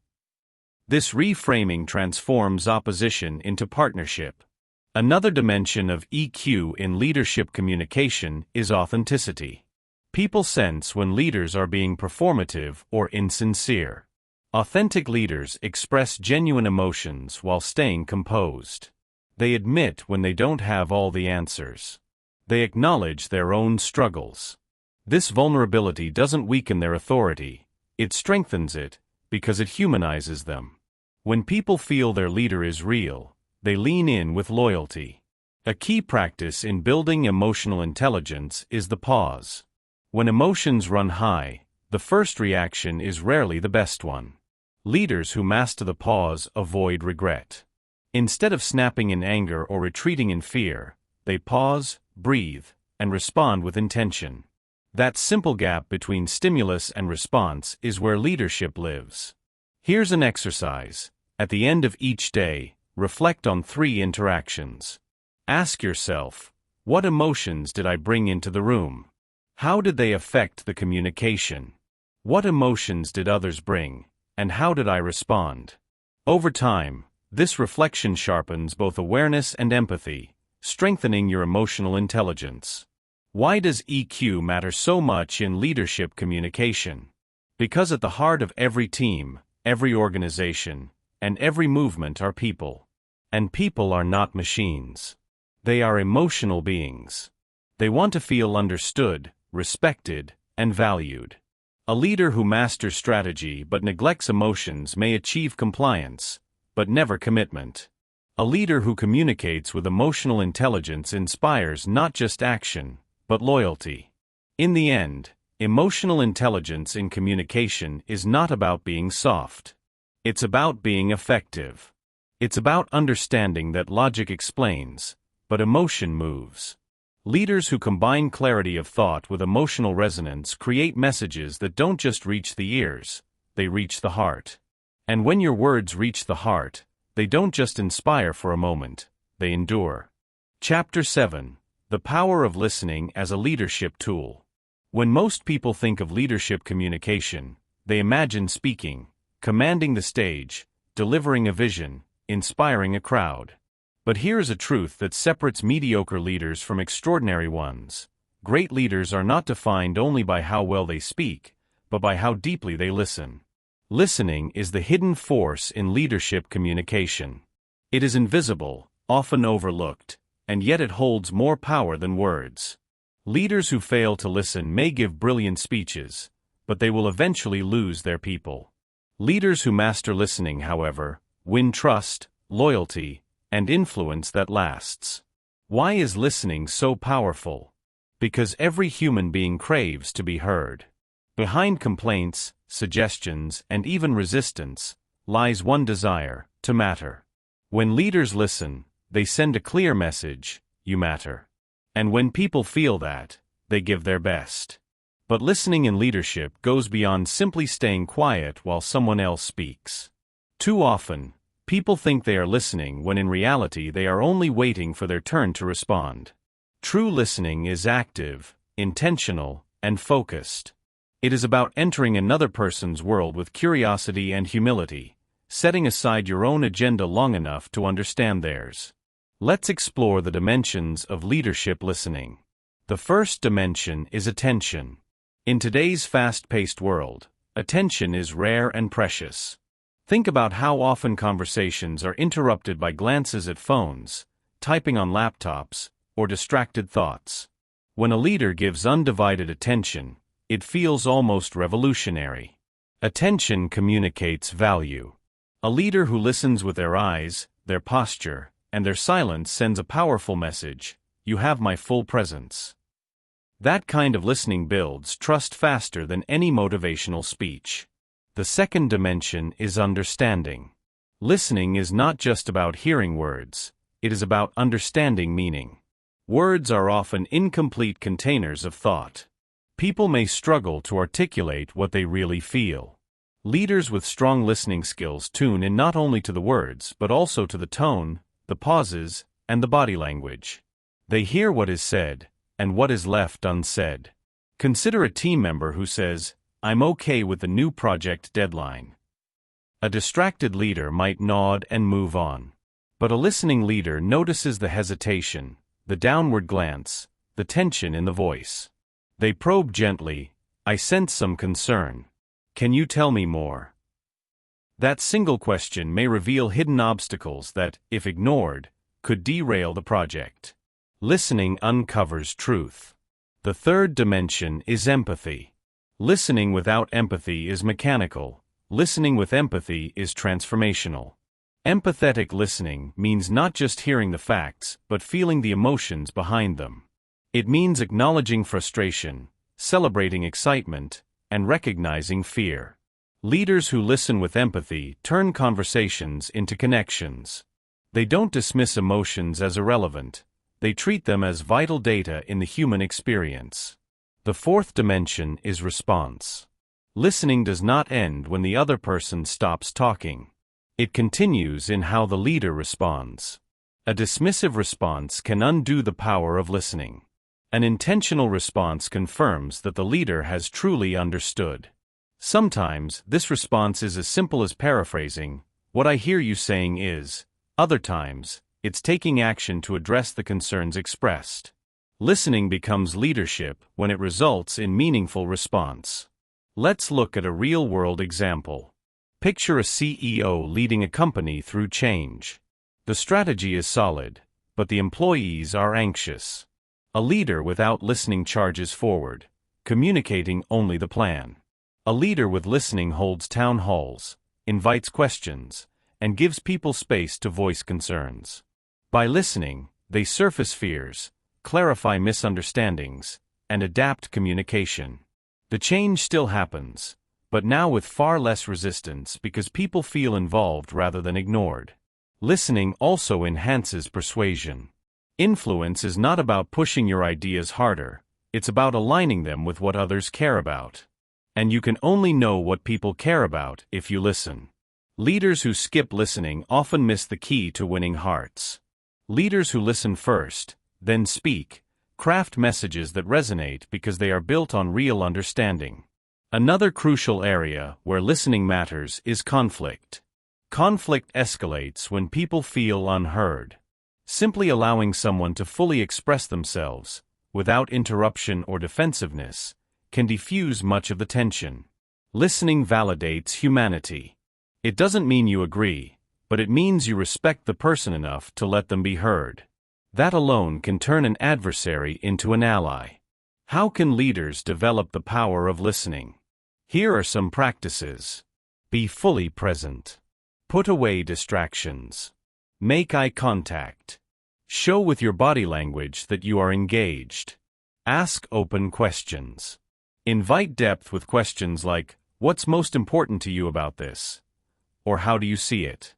This reframing transforms opposition into partnership. Another dimension of EQ in leadership communication is authenticity. People sense when leaders are being performative or insincere. Authentic leaders express genuine emotions while staying composed. They admit when they don't have all the answers. They acknowledge their own struggles. This vulnerability doesn't weaken their authority, it strengthens it, because it humanizes them. When people feel their leader is real, they lean in with loyalty. A key practice in building emotional intelligence is the pause. When emotions run high, the first reaction is rarely the best one. Leaders who master the pause avoid regret. Instead of snapping in anger or retreating in fear, they pause, breathe, and respond with intention. That simple gap between stimulus and response is where leadership lives. Here's an exercise. At the end of each day, reflect on 3 interactions. Ask yourself, what emotions did I bring into the room? How did they affect the communication? What emotions did others bring, and how did I respond? Over time, this reflection sharpens both awareness and empathy, strengthening your emotional intelligence. Why does EQ matter so much in leadership communication? Because at the heart of every team, every organization, and every movement are people. And people are not machines. They are emotional beings. They want to feel understood, respected, and valued. A leader who masters strategy but neglects emotions may achieve compliance, but never commitment. A leader who communicates with emotional intelligence inspires not just action, but loyalty. In the end, emotional intelligence in communication is not about being soft. It's about being effective. It's about understanding that logic explains, but emotion moves. Leaders who combine clarity of thought with emotional resonance create messages that don't just reach the ears, they reach the heart. And when your words reach the heart, they don't just inspire for a moment, they endure. Chapter 7: The Power of Listening as a Leadership Tool. When most people think of leadership communication, they imagine speaking, commanding the stage, delivering a vision, inspiring a crowd. But here's a truth that separates mediocre leaders from extraordinary ones. Great leaders are not defined only by how well they speak, but by how deeply they listen. Listening is the hidden force in leadership communication. It is invisible, often overlooked, and yet it holds more power than words. Leaders who fail to listen may give brilliant speeches, but they will eventually lose their people. Leaders who master listening, however, win trust, loyalty, and influence that lasts. Why is listening so powerful? Because every human being craves to be heard. Behind complaints, suggestions, and even resistance, lies one desire: to matter. When leaders listen, they send a clear message: you matter. And when people feel that, they give their best. But listening in leadership goes beyond simply staying quiet while someone else speaks. Too often, people think they are listening when in reality they are only waiting for their turn to respond. True listening is active, intentional, and focused. It is about entering another person's world with curiosity and humility, setting aside your own agenda long enough to understand theirs. Let's explore the dimensions of leadership listening. The first dimension is attention. In today's fast-paced world, attention is rare and precious. Think about how often conversations are interrupted by glances at phones, typing on laptops, or distracted thoughts. When a leader gives undivided attention, it feels almost revolutionary. Attention communicates value. A leader who listens with their eyes, their posture, and their silence sends a powerful message: you have my full presence. That kind of listening builds trust faster than any motivational speech. The second dimension is understanding. Listening is not just about hearing words, it is about understanding meaning. Words are often incomplete containers of thought. People may struggle to articulate what they really feel. Leaders with strong listening skills tune in not only to the words but also to the tone, the pauses, and the body language. They hear what is said, and what is left unsaid. Consider a team member who says, "I'm okay with the new project deadline." A distracted leader might nod and move on. But a listening leader notices the hesitation, the downward glance, the tension in the voice. They probe gently: "I sense some concern. Can you tell me more?" That single question may reveal hidden obstacles that, if ignored, could derail the project. Listening uncovers truth. The third dimension is empathy. Listening without empathy is mechanical. Listening with empathy is transformational. Empathetic listening means not just hearing the facts, but feeling the emotions behind them. It means acknowledging frustration, celebrating excitement, and recognizing fear. Leaders who listen with empathy turn conversations into connections. They don't dismiss emotions as irrelevant. They treat them as vital data in the human experience. The fourth dimension is response. Listening does not end when the other person stops talking. It continues in how the leader responds. A dismissive response can undo the power of listening. An intentional response confirms that the leader has truly understood. Sometimes, this response is as simple as paraphrasing, "What I hear you saying is." Other times, it's taking action to address the concerns expressed. Listening becomes leadership when it results in meaningful response. Let's look at a real-world example. Picture a CEO leading a company through change. The strategy is solid, but the employees are anxious. A leader without listening charges forward, communicating only the plan. A leader with listening holds town halls, invites questions, and gives people space to voice concerns. By listening, they surface fears, clarify misunderstandings, and adapt communication. The change still happens, but now with far less resistance because people feel involved rather than ignored. Listening also enhances persuasion. Influence is not about pushing your ideas harder, it's about aligning them with what others care about. And you can only know what people care about if you listen. Leaders who skip listening often miss the key to winning hearts. Leaders who listen first, then speak, craft messages that resonate because they are built on real understanding. Another crucial area where listening matters is conflict. Conflict escalates when people feel unheard. Simply allowing someone to fully express themselves, without interruption or defensiveness, can diffuse much of the tension. Listening validates humanity. It doesn't mean you agree, but it means you respect the person enough to let them be heard. That alone can turn an adversary into an ally. How can leaders develop the power of listening? Here are some practices. Be fully present. Put away distractions. Make eye contact. Show with your body language that you are engaged. Ask open questions. Invite depth with questions like, "What's most important to you about this?" Or "How do you see it?"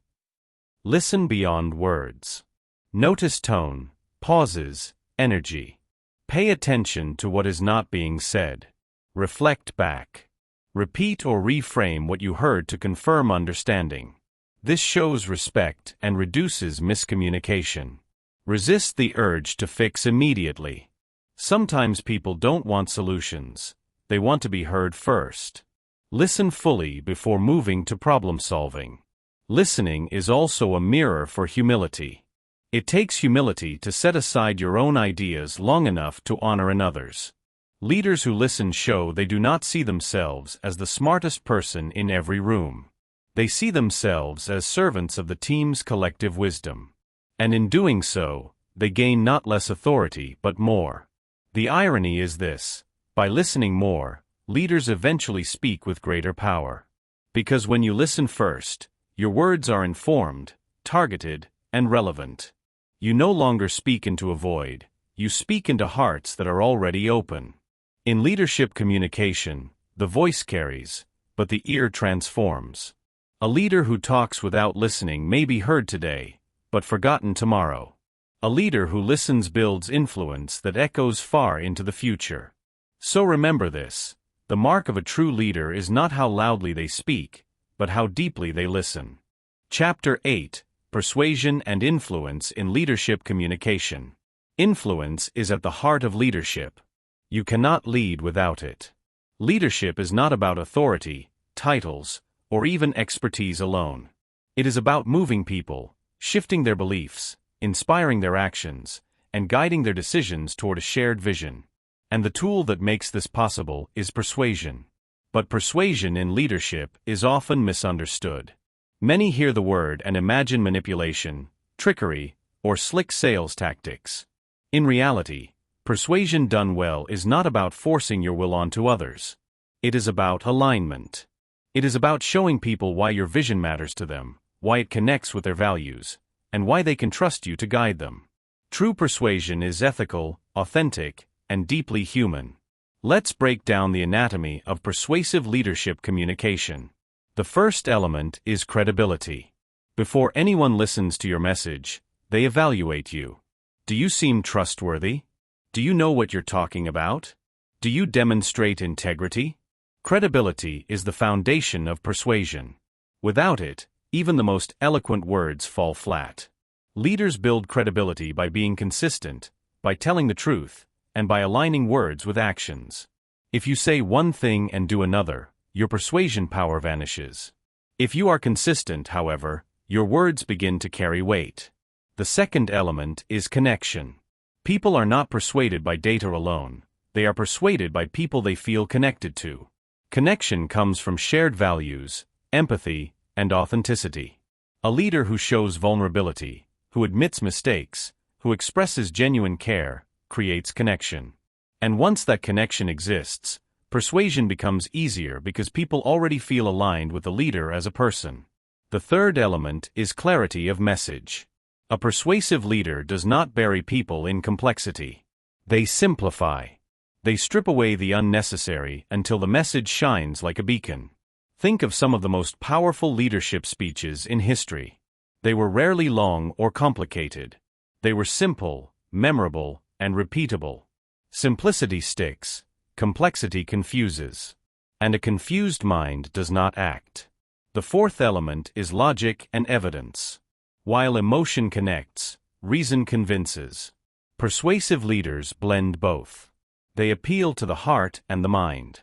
Listen beyond words. Notice tone, pauses, energy. Pay attention to what is not being said. Reflect back. Repeat or reframe what you heard to confirm understanding. This shows respect and reduces miscommunication. Resist the urge to fix immediately. Sometimes people don't want solutions. They want to be heard first. Listen fully before moving to problem solving. Listening is also a mirror for humility. It takes humility to set aside your own ideas long enough to honor another's. Leaders who listen show they do not see themselves as the smartest person in every room. They see themselves as servants of the team's collective wisdom. And in doing so, they gain not less authority but more. The irony is this: by listening more, leaders eventually speak with greater power. Because when you listen first, your words are informed, targeted, and relevant. You no longer speak into a void, you speak into hearts that are already open. In leadership communication, the voice carries, but the ear transforms. A leader who talks without listening may be heard today, but forgotten tomorrow. A leader who listens builds influence that echoes far into the future. So remember this: the mark of a true leader is not how loudly they speak, but how deeply they listen. Chapter 8: Persuasion and Influence in Leadership Communication. Influence is at the heart of leadership. You cannot lead without it. Leadership is not about authority, titles, or even expertise alone. It is about moving people, shifting their beliefs, inspiring their actions, and guiding their decisions toward a shared vision. And the tool that makes this possible is persuasion. But persuasion in leadership is often misunderstood. Many hear the word and imagine manipulation, trickery, or slick sales tactics. In reality, persuasion done well is not about forcing your will onto others. It is about alignment. It is about showing people why your vision matters to them, why it connects with their values, and why they can trust you to guide them. True persuasion is ethical, authentic, and deeply human. Let's break down the anatomy of persuasive leadership communication. The first element is credibility. Before anyone listens to your message, they evaluate you. Do you seem trustworthy? Do you know what you're talking about? Do you demonstrate integrity? Credibility is the foundation of persuasion. Without it, even the most eloquent words fall flat. Leaders build credibility by being consistent, by telling the truth, and by aligning words with actions. If you say one thing and do another, your persuasion power vanishes. If you are consistent, however, your words begin to carry weight. The second element is connection. People are not persuaded by data alone. They are persuaded by people they feel connected to. Connection comes from shared values, empathy, and authenticity. A leader who shows vulnerability, who admits mistakes, who expresses genuine care, creates connection. And once that connection exists, persuasion becomes easier because people already feel aligned with the leader as a person. The third element is clarity of message. A persuasive leader does not bury people in complexity. They simplify. They strip away the unnecessary until the message shines like a beacon. Think of some of the most powerful leadership speeches in history. They were rarely long or complicated. They were simple, memorable, and repeatable. Simplicity sticks, complexity confuses. And a confused mind does not act. The fourth element is logic and evidence. While emotion connects, reason convinces. Persuasive leaders blend both. They appeal to the heart and the mind.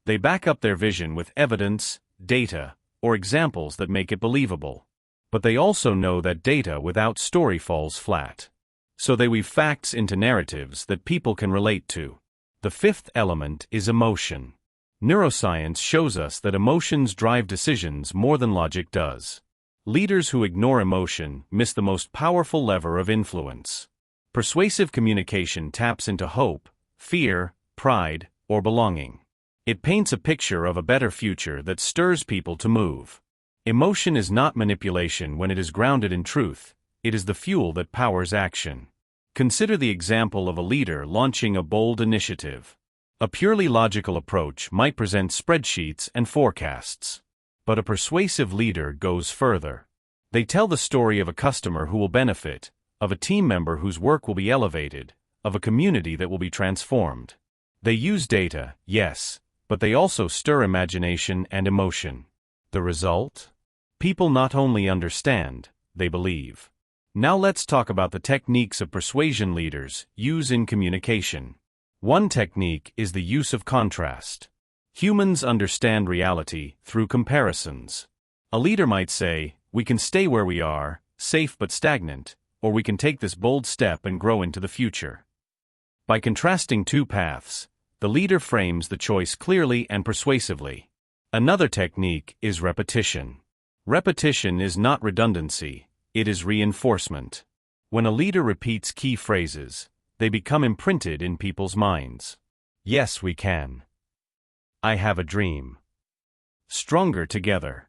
They back up their vision with evidence, data, or examples that make it believable. But they also know that data without story falls flat. So they weave facts into narratives that people can relate to. The fifth element is emotion. Neuroscience shows us that emotions drive decisions more than logic does. Leaders who ignore emotion miss the most powerful lever of influence. Persuasive communication taps into hope, fear, pride, or belonging. It paints a picture of a better future that stirs people to move. Emotion is not manipulation when it is grounded in truth, it is the fuel that powers action. Consider the example of a leader launching a bold initiative. A purely logical approach might present spreadsheets and forecasts. But a persuasive leader goes further. They tell the story of a customer who will benefit, of a team member whose work will be elevated, of a community that will be transformed. They use data, yes, but they also stir imagination and emotion. The result? People not only understand, they believe. Now let's talk about the techniques of persuasion leaders use in communication. One technique is the use of contrast. Humans understand reality through comparisons. A leader might say, "We can stay where we are, safe but stagnant, or we can take this bold step and grow into the future." By contrasting two paths, the leader frames the choice clearly and persuasively. Another technique is repetition. Repetition is not redundancy, it is reinforcement. When a leader repeats key phrases, they become imprinted in people's minds. Yes, we can. I have a dream. Stronger together.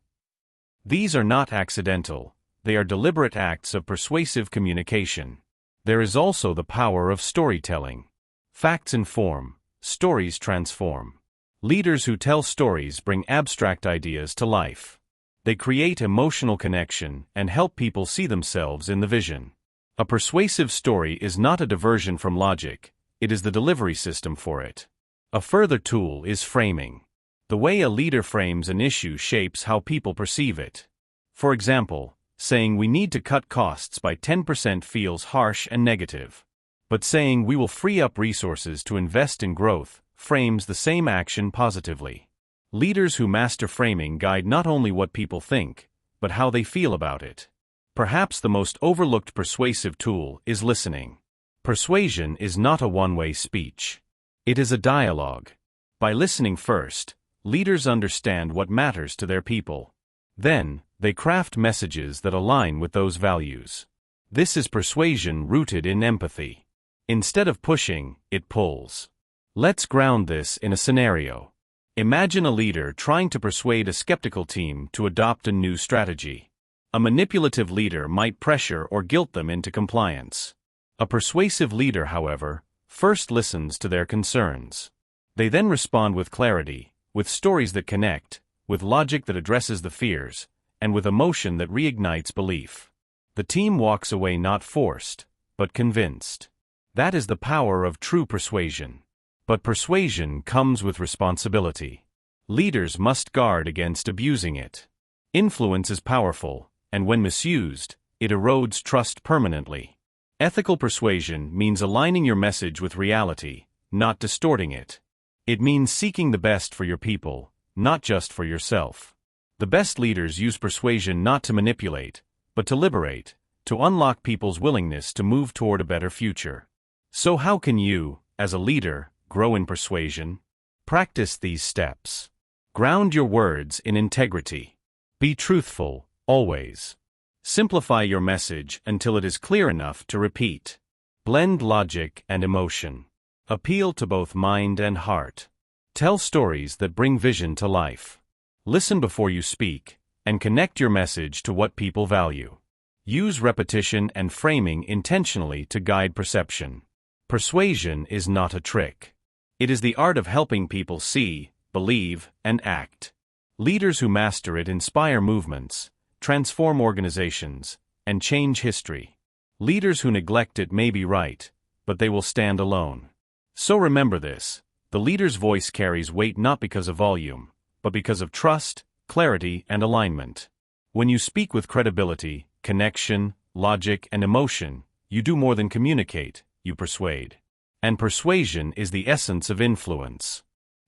These are not accidental, they are deliberate acts of persuasive communication. There is also the power of storytelling. Facts inform, stories transform. Leaders who tell stories bring abstract ideas to life. They create emotional connection and help people see themselves in the vision. A persuasive story is not a diversion from logic, it is the delivery system for it. A further tool is framing. The way a leader frames an issue shapes how people perceive it. For example, saying we need to cut costs by 10% feels harsh and negative. But saying we will free up resources to invest in growth frames the same action positively. Leaders who master framing guide not only what people think, but how they feel about it. Perhaps the most overlooked persuasive tool is listening. Persuasion is not a one-way speech. It is a dialogue. By listening first, leaders understand what matters to their people. Then, they craft messages that align with those values. This is persuasion rooted in empathy. Instead of pushing, it pulls. Let's ground this in a scenario. Imagine a leader trying to persuade a skeptical team to adopt a new strategy. A manipulative leader might pressure or guilt them into compliance. A persuasive leader, however, first listens to their concerns. They then respond with clarity, with stories that connect, with logic that addresses the fears, and with emotion that reignites belief. The team walks away not forced, but convinced. That is the power of true persuasion. But persuasion comes with responsibility. Leaders must guard against abusing it. Influence is powerful, and when misused, it erodes trust permanently. Ethical persuasion means aligning your message with reality, not distorting it. It means seeking the best for your people, not just for yourself. The best leaders use persuasion not to manipulate, but to liberate, to unlock people's willingness to move toward a better future. So how can you, as a leader, grow in persuasion? Practice these steps. Ground your words in integrity. Be truthful, always. Simplify your message until it is clear enough to repeat. Blend logic and emotion. Appeal to both mind and heart. Tell stories that bring vision to life. Listen before you speak, and connect your message to what people value. Use repetition and framing intentionally to guide perception. Persuasion is not a trick. It is the art of helping people see, believe, and act. Leaders who master it inspire movements, transform organizations, and change history. Leaders who neglect it may be right, but they will stand alone. So remember this, the leader's voice carries weight not because of volume, but because of trust, clarity, and alignment. When you speak with credibility, connection, logic, and emotion, you do more than communicate, you persuade. And persuasion is the essence of influence.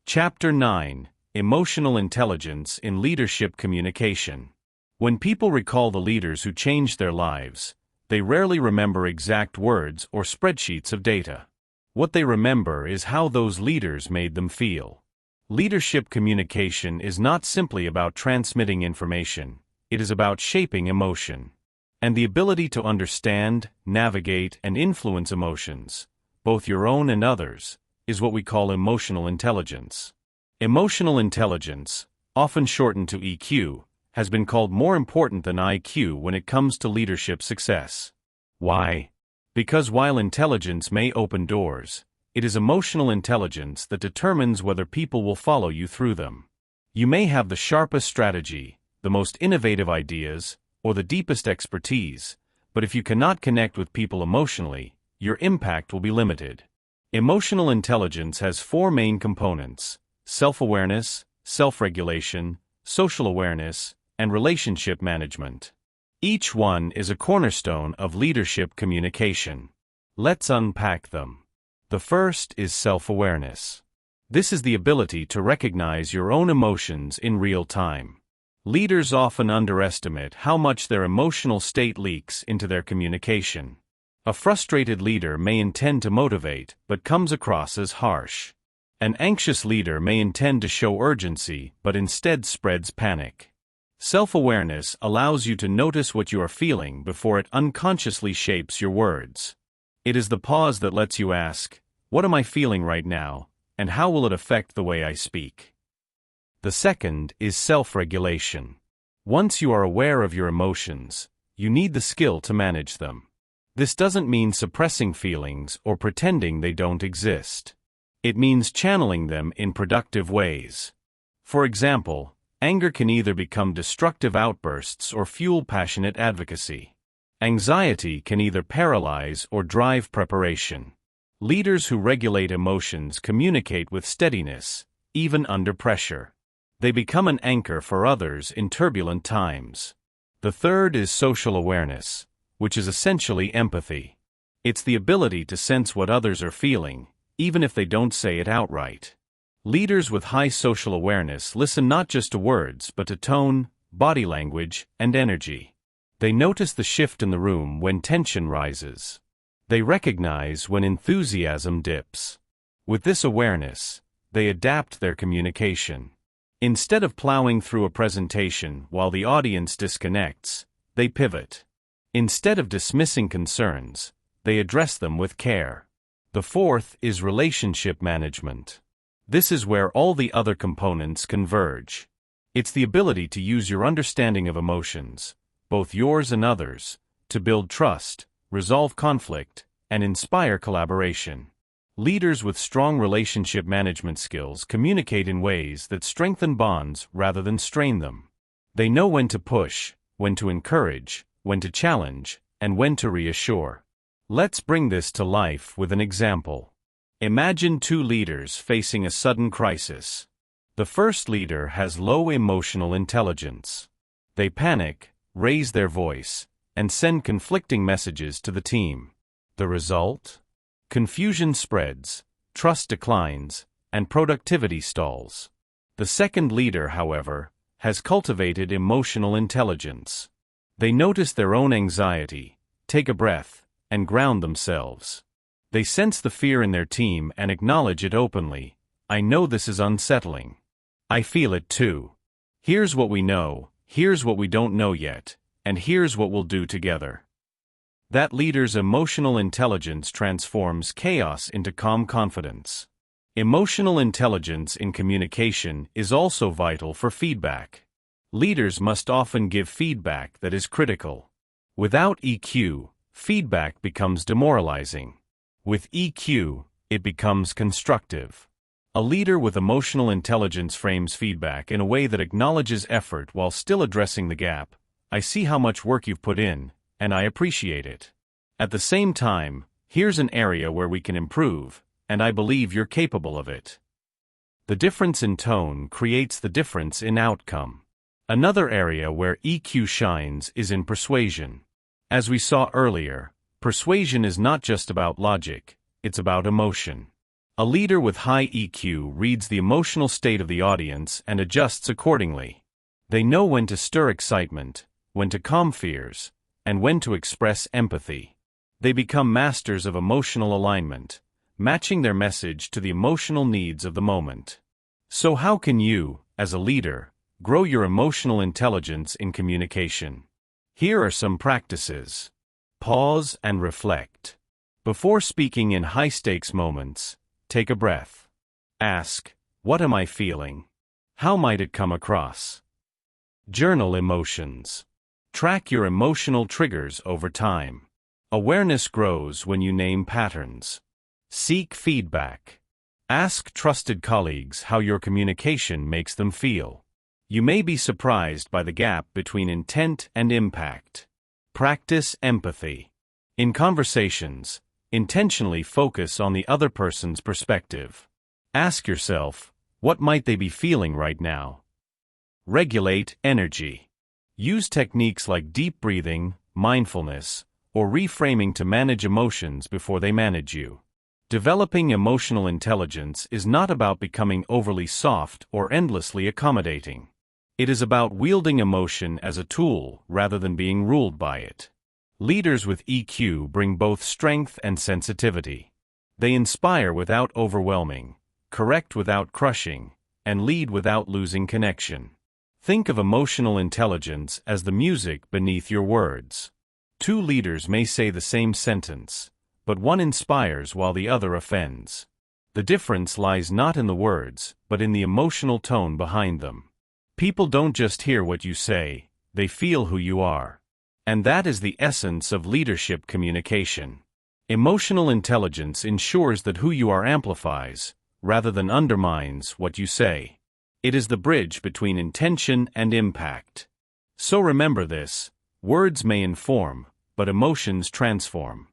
Chapter 9. emotional intelligence in leadership communication. When people recall the leaders who changed their lives, they rarely remember exact words or spreadsheets of data. What they remember is how those leaders made them feel. Leadership communication is not simply about transmitting information, it is about shaping emotion. And the ability to understand, navigate, and influence emotions, both your own and others, is what we call emotional intelligence. Emotional intelligence, often shortened to EQ, has been called more important than IQ when it comes to leadership success. Why? Because while intelligence may open doors, it is emotional intelligence that determines whether people will follow you through them. You may have the sharpest strategy, the most innovative ideas, or the deepest expertise, but if you cannot connect with people emotionally, your impact will be limited. Emotional intelligence has four main components: self-awareness, self-regulation, social awareness, and relationship management. Each one is a cornerstone of leadership communication. Let's unpack them. The first is self-awareness. This is the ability to recognize your own emotions in real time. Leaders often underestimate how much their emotional state leaks into their communication. A frustrated leader may intend to motivate, but comes across as harsh. An anxious leader may intend to show urgency, but instead spreads panic. Self-awareness allows you to notice what you are feeling before it unconsciously shapes your words. It is the pause that lets you ask, "What am I feeling right now, and how will it affect the way I speak?" The second is self-regulation. Once you are aware of your emotions, you need the skill to manage them. This doesn't mean suppressing feelings or pretending they don't exist. It means channeling them in productive ways. For example, anger can either become destructive outbursts or fuel passionate advocacy. Anxiety can either paralyze or drive preparation. Leaders who regulate emotions communicate with steadiness, even under pressure. They become an anchor for others in turbulent times. The third is social awareness, which is essentially empathy. It's the ability to sense what others are feeling, even if they don't say it outright. Leaders with high social awareness listen not just to words but to tone, body language, and energy. They notice the shift in the room when tension rises. They recognize when enthusiasm dips. With this awareness, they adapt their communication. Instead of plowing through a presentation while the audience disconnects, they pivot. Instead of dismissing concerns, they address them with care. The fourth is relationship management. This is where all the other components converge. It's the ability to use your understanding of emotions, both yours and others, to build trust, resolve conflict, and inspire collaboration. Leaders with strong relationship management skills communicate in ways that strengthen bonds rather than strain them. They know when to push, when to encourage, when to challenge, and when to reassure. Let's bring this to life with an example. Imagine two leaders facing a sudden crisis. The first leader has low emotional intelligence. They panic, raise their voice, and send conflicting messages to the team. The result? Confusion spreads, trust declines, and productivity stalls. The second leader, however, has cultivated emotional intelligence. They notice their own anxiety, take a breath, and ground themselves. They sense the fear in their team and acknowledge it openly. "I know this is unsettling. I feel it too. Here's what we know, here's what we don't know yet, and here's what we'll do together." That leader's emotional intelligence transforms chaos into calm confidence. Emotional intelligence in communication is also vital for feedback. Leaders must often give feedback that is critical. Without EQ, feedback becomes demoralizing. With EQ, it becomes constructive. A leader with emotional intelligence frames feedback in a way that acknowledges effort while still addressing the gap. "I see how much work you've put in, and I appreciate it. At the same time, here's an area where we can improve, and I believe you're capable of it." The difference in tone creates the difference in outcome. Another area where EQ shines is in persuasion. As we saw earlier, persuasion is not just about logic, it's about emotion. A leader with high EQ reads the emotional state of the audience and adjusts accordingly. They know when to stir excitement, when to calm fears, and when to express empathy. They become masters of emotional alignment, matching their message to the emotional needs of the moment. So how can you, as a leader, grow your emotional intelligence in communication? Here are some practices. Pause and reflect. Before speaking in high-stakes moments, take a breath. Ask, what am I feeling? How might it come across? Journal emotions. Track your emotional triggers over time. Awareness grows when you name patterns. Seek feedback. Ask trusted colleagues how your communication makes them feel. You may be surprised by the gap between intent and impact. Practice empathy. In conversations, intentionally focus on the other person's perspective. Ask yourself, what might they be feeling right now? Regulate energy. Use techniques like deep breathing, mindfulness, or reframing to manage emotions before they manage you. Developing emotional intelligence is not about becoming overly soft or endlessly accommodating. It is about wielding emotion as a tool rather than being ruled by it. Leaders with EQ bring both strength and sensitivity. They inspire without overwhelming, correct without crushing, and lead without losing connection. Think of emotional intelligence as the music beneath your words. Two leaders may say the same sentence, but one inspires while the other offends. The difference lies not in the words, but in the emotional tone behind them. People don't just hear what you say, they feel who you are. And that is the essence of leadership communication. Emotional intelligence ensures that who you are amplifies, rather than undermines, what you say. It is the bridge between intention and impact. So remember this, words may inform, but emotions transform.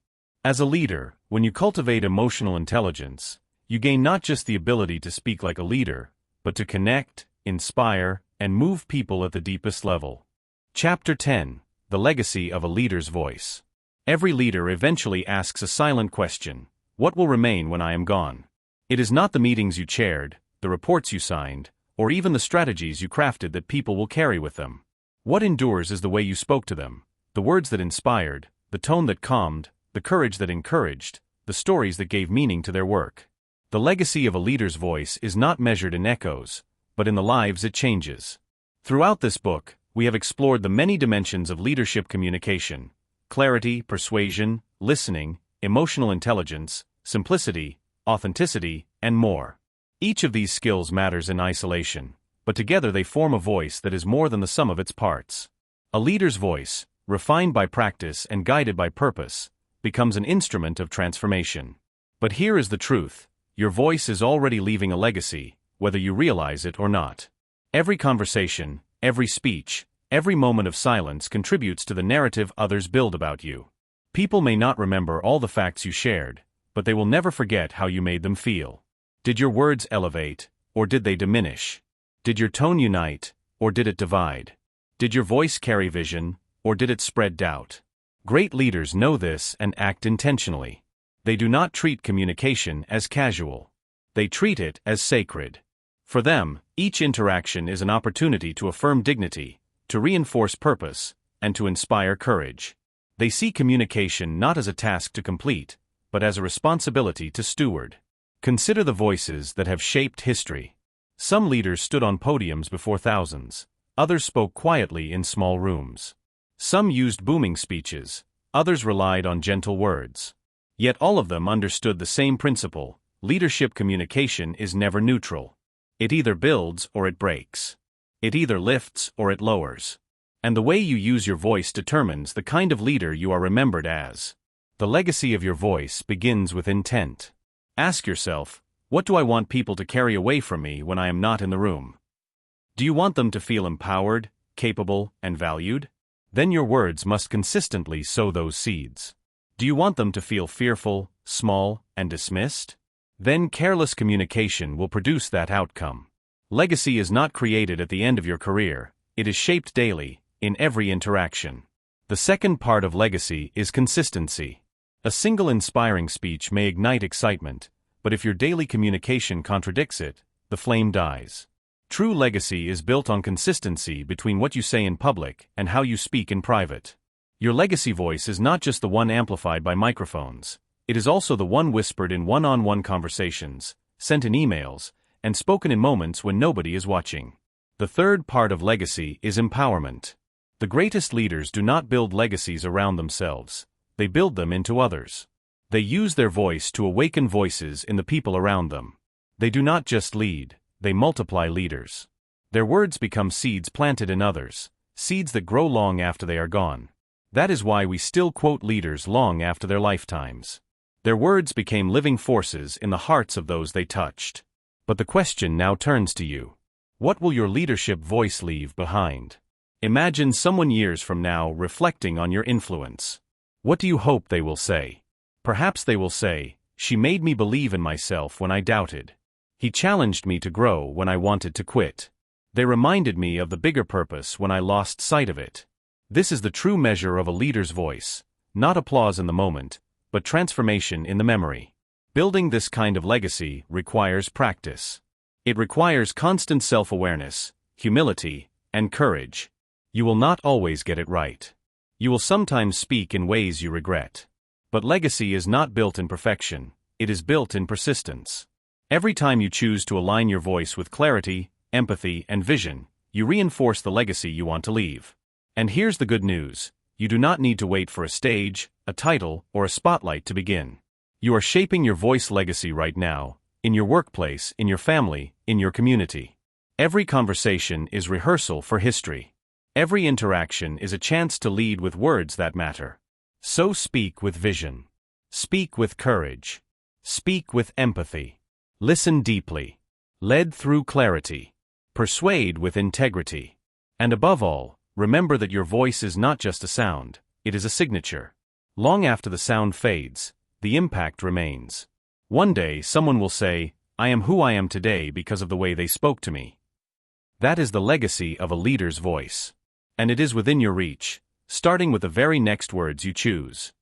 As a leader, when you cultivate emotional intelligence, you gain not just the ability to speak like a leader, but to connect, inspire, and move people at the deepest level. Chapter 10. The Legacy of a Leader's Voice. Every leader eventually asks a silent question: what will remain when I am gone? It is not the meetings you chaired, the reports you signed, or even the strategies you crafted that people will carry with them. What endures is the way you spoke to them, the words that inspired, the tone that calmed, the courage that encouraged, the stories that gave meaning to their work. The legacy of a leader's voice is not measured in echoes, but in the lives it changes. Throughout this book, we have explored the many dimensions of leadership communication: clarity, persuasion, listening, emotional intelligence, simplicity, authenticity, and more. Each of these skills matters in isolation, but together they form a voice that is more than the sum of its parts. A leader's voice, refined by practice and guided by purpose, becomes an instrument of transformation. But here is the truth: your voice is already leaving a legacy, whether you realize it or not. Every conversation, every speech, every moment of silence contributes to the narrative others build about you. People may not remember all the facts you shared, but they will never forget how you made them feel. Did your words elevate, or did they diminish? Did your tone unite, or did it divide? Did your voice carry vision, or did it spread doubt? Great leaders know this and act intentionally. They do not treat communication as casual. They treat it as sacred. For them, each interaction is an opportunity to affirm dignity, to reinforce purpose, and to inspire courage. They see communication not as a task to complete, but as a responsibility to steward. Consider the voices that have shaped history. Some leaders stood on podiums before thousands, others spoke quietly in small rooms. Some used booming speeches, others relied on gentle words. Yet all of them understood the same principle: leadership communication is never neutral. It either builds or it breaks. It either lifts or it lowers. And the way you use your voice determines the kind of leader you are remembered as. The legacy of your voice begins with intent. Ask yourself, what do I want people to carry away from me when I am not in the room? Do you want them to feel empowered, capable, and valued? Then your words must consistently sow those seeds. Do you want them to feel fearful, small, and dismissed? Then careless communication will produce that outcome. Legacy is not created at the end of your career, it is shaped daily, in every interaction. The second part of legacy is consistency. A single inspiring speech may ignite excitement, But if your daily communication contradicts it, the flame dies. True legacy is built on consistency between what you say in public and how you speak in private. Your legacy voice is not just the one amplified by microphones. It is also the one whispered in one-on-one conversations, sent in emails, and spoken in moments when nobody is watching. The third part of legacy is empowerment. The greatest leaders do not build legacies around themselves. They build them into others. They use their voice to awaken voices in the people around them. They do not just lead, they multiply leaders. Their words become seeds planted in others, seeds that grow long after they are gone. That is why we still quote leaders long after their lifetimes. Their words became living forces in the hearts of those they touched. But the question now turns to you. What will your leadership voice leave behind? Imagine someone years from now reflecting on your influence. What do you hope they will say? Perhaps they will say, "She made me believe in myself when I doubted. He challenged me to grow when I wanted to quit. They reminded me of the bigger purpose when I lost sight of it." This is the true measure of a leader's voice, not applause in the moment, but transformation in the memory. Building this kind of legacy requires practice. It requires constant self-awareness, humility, and courage. You will not always get it right. You will sometimes speak in ways you regret. But legacy is not built in perfection, it is built in persistence. Every time you choose to align your voice with clarity, empathy, and vision, you reinforce the legacy you want to leave. And here's the good news. You do not need to wait for a stage, a title, or a spotlight to begin. You are shaping your voice legacy right now, in your workplace, in your family, in your community. Every conversation is rehearsal for history. Every interaction is a chance to lead with words that matter. So speak with vision. Speak with courage. Speak with empathy. Listen deeply. Lead through clarity. Persuade with integrity. And above all, remember that your voice is not just a sound, it is a signature. Long after the sound fades, the impact remains. One day someone will say, "I am who I am today because of the way they spoke to me." That is the legacy of a leader's voice. And it is within your reach, starting with the very next words you choose.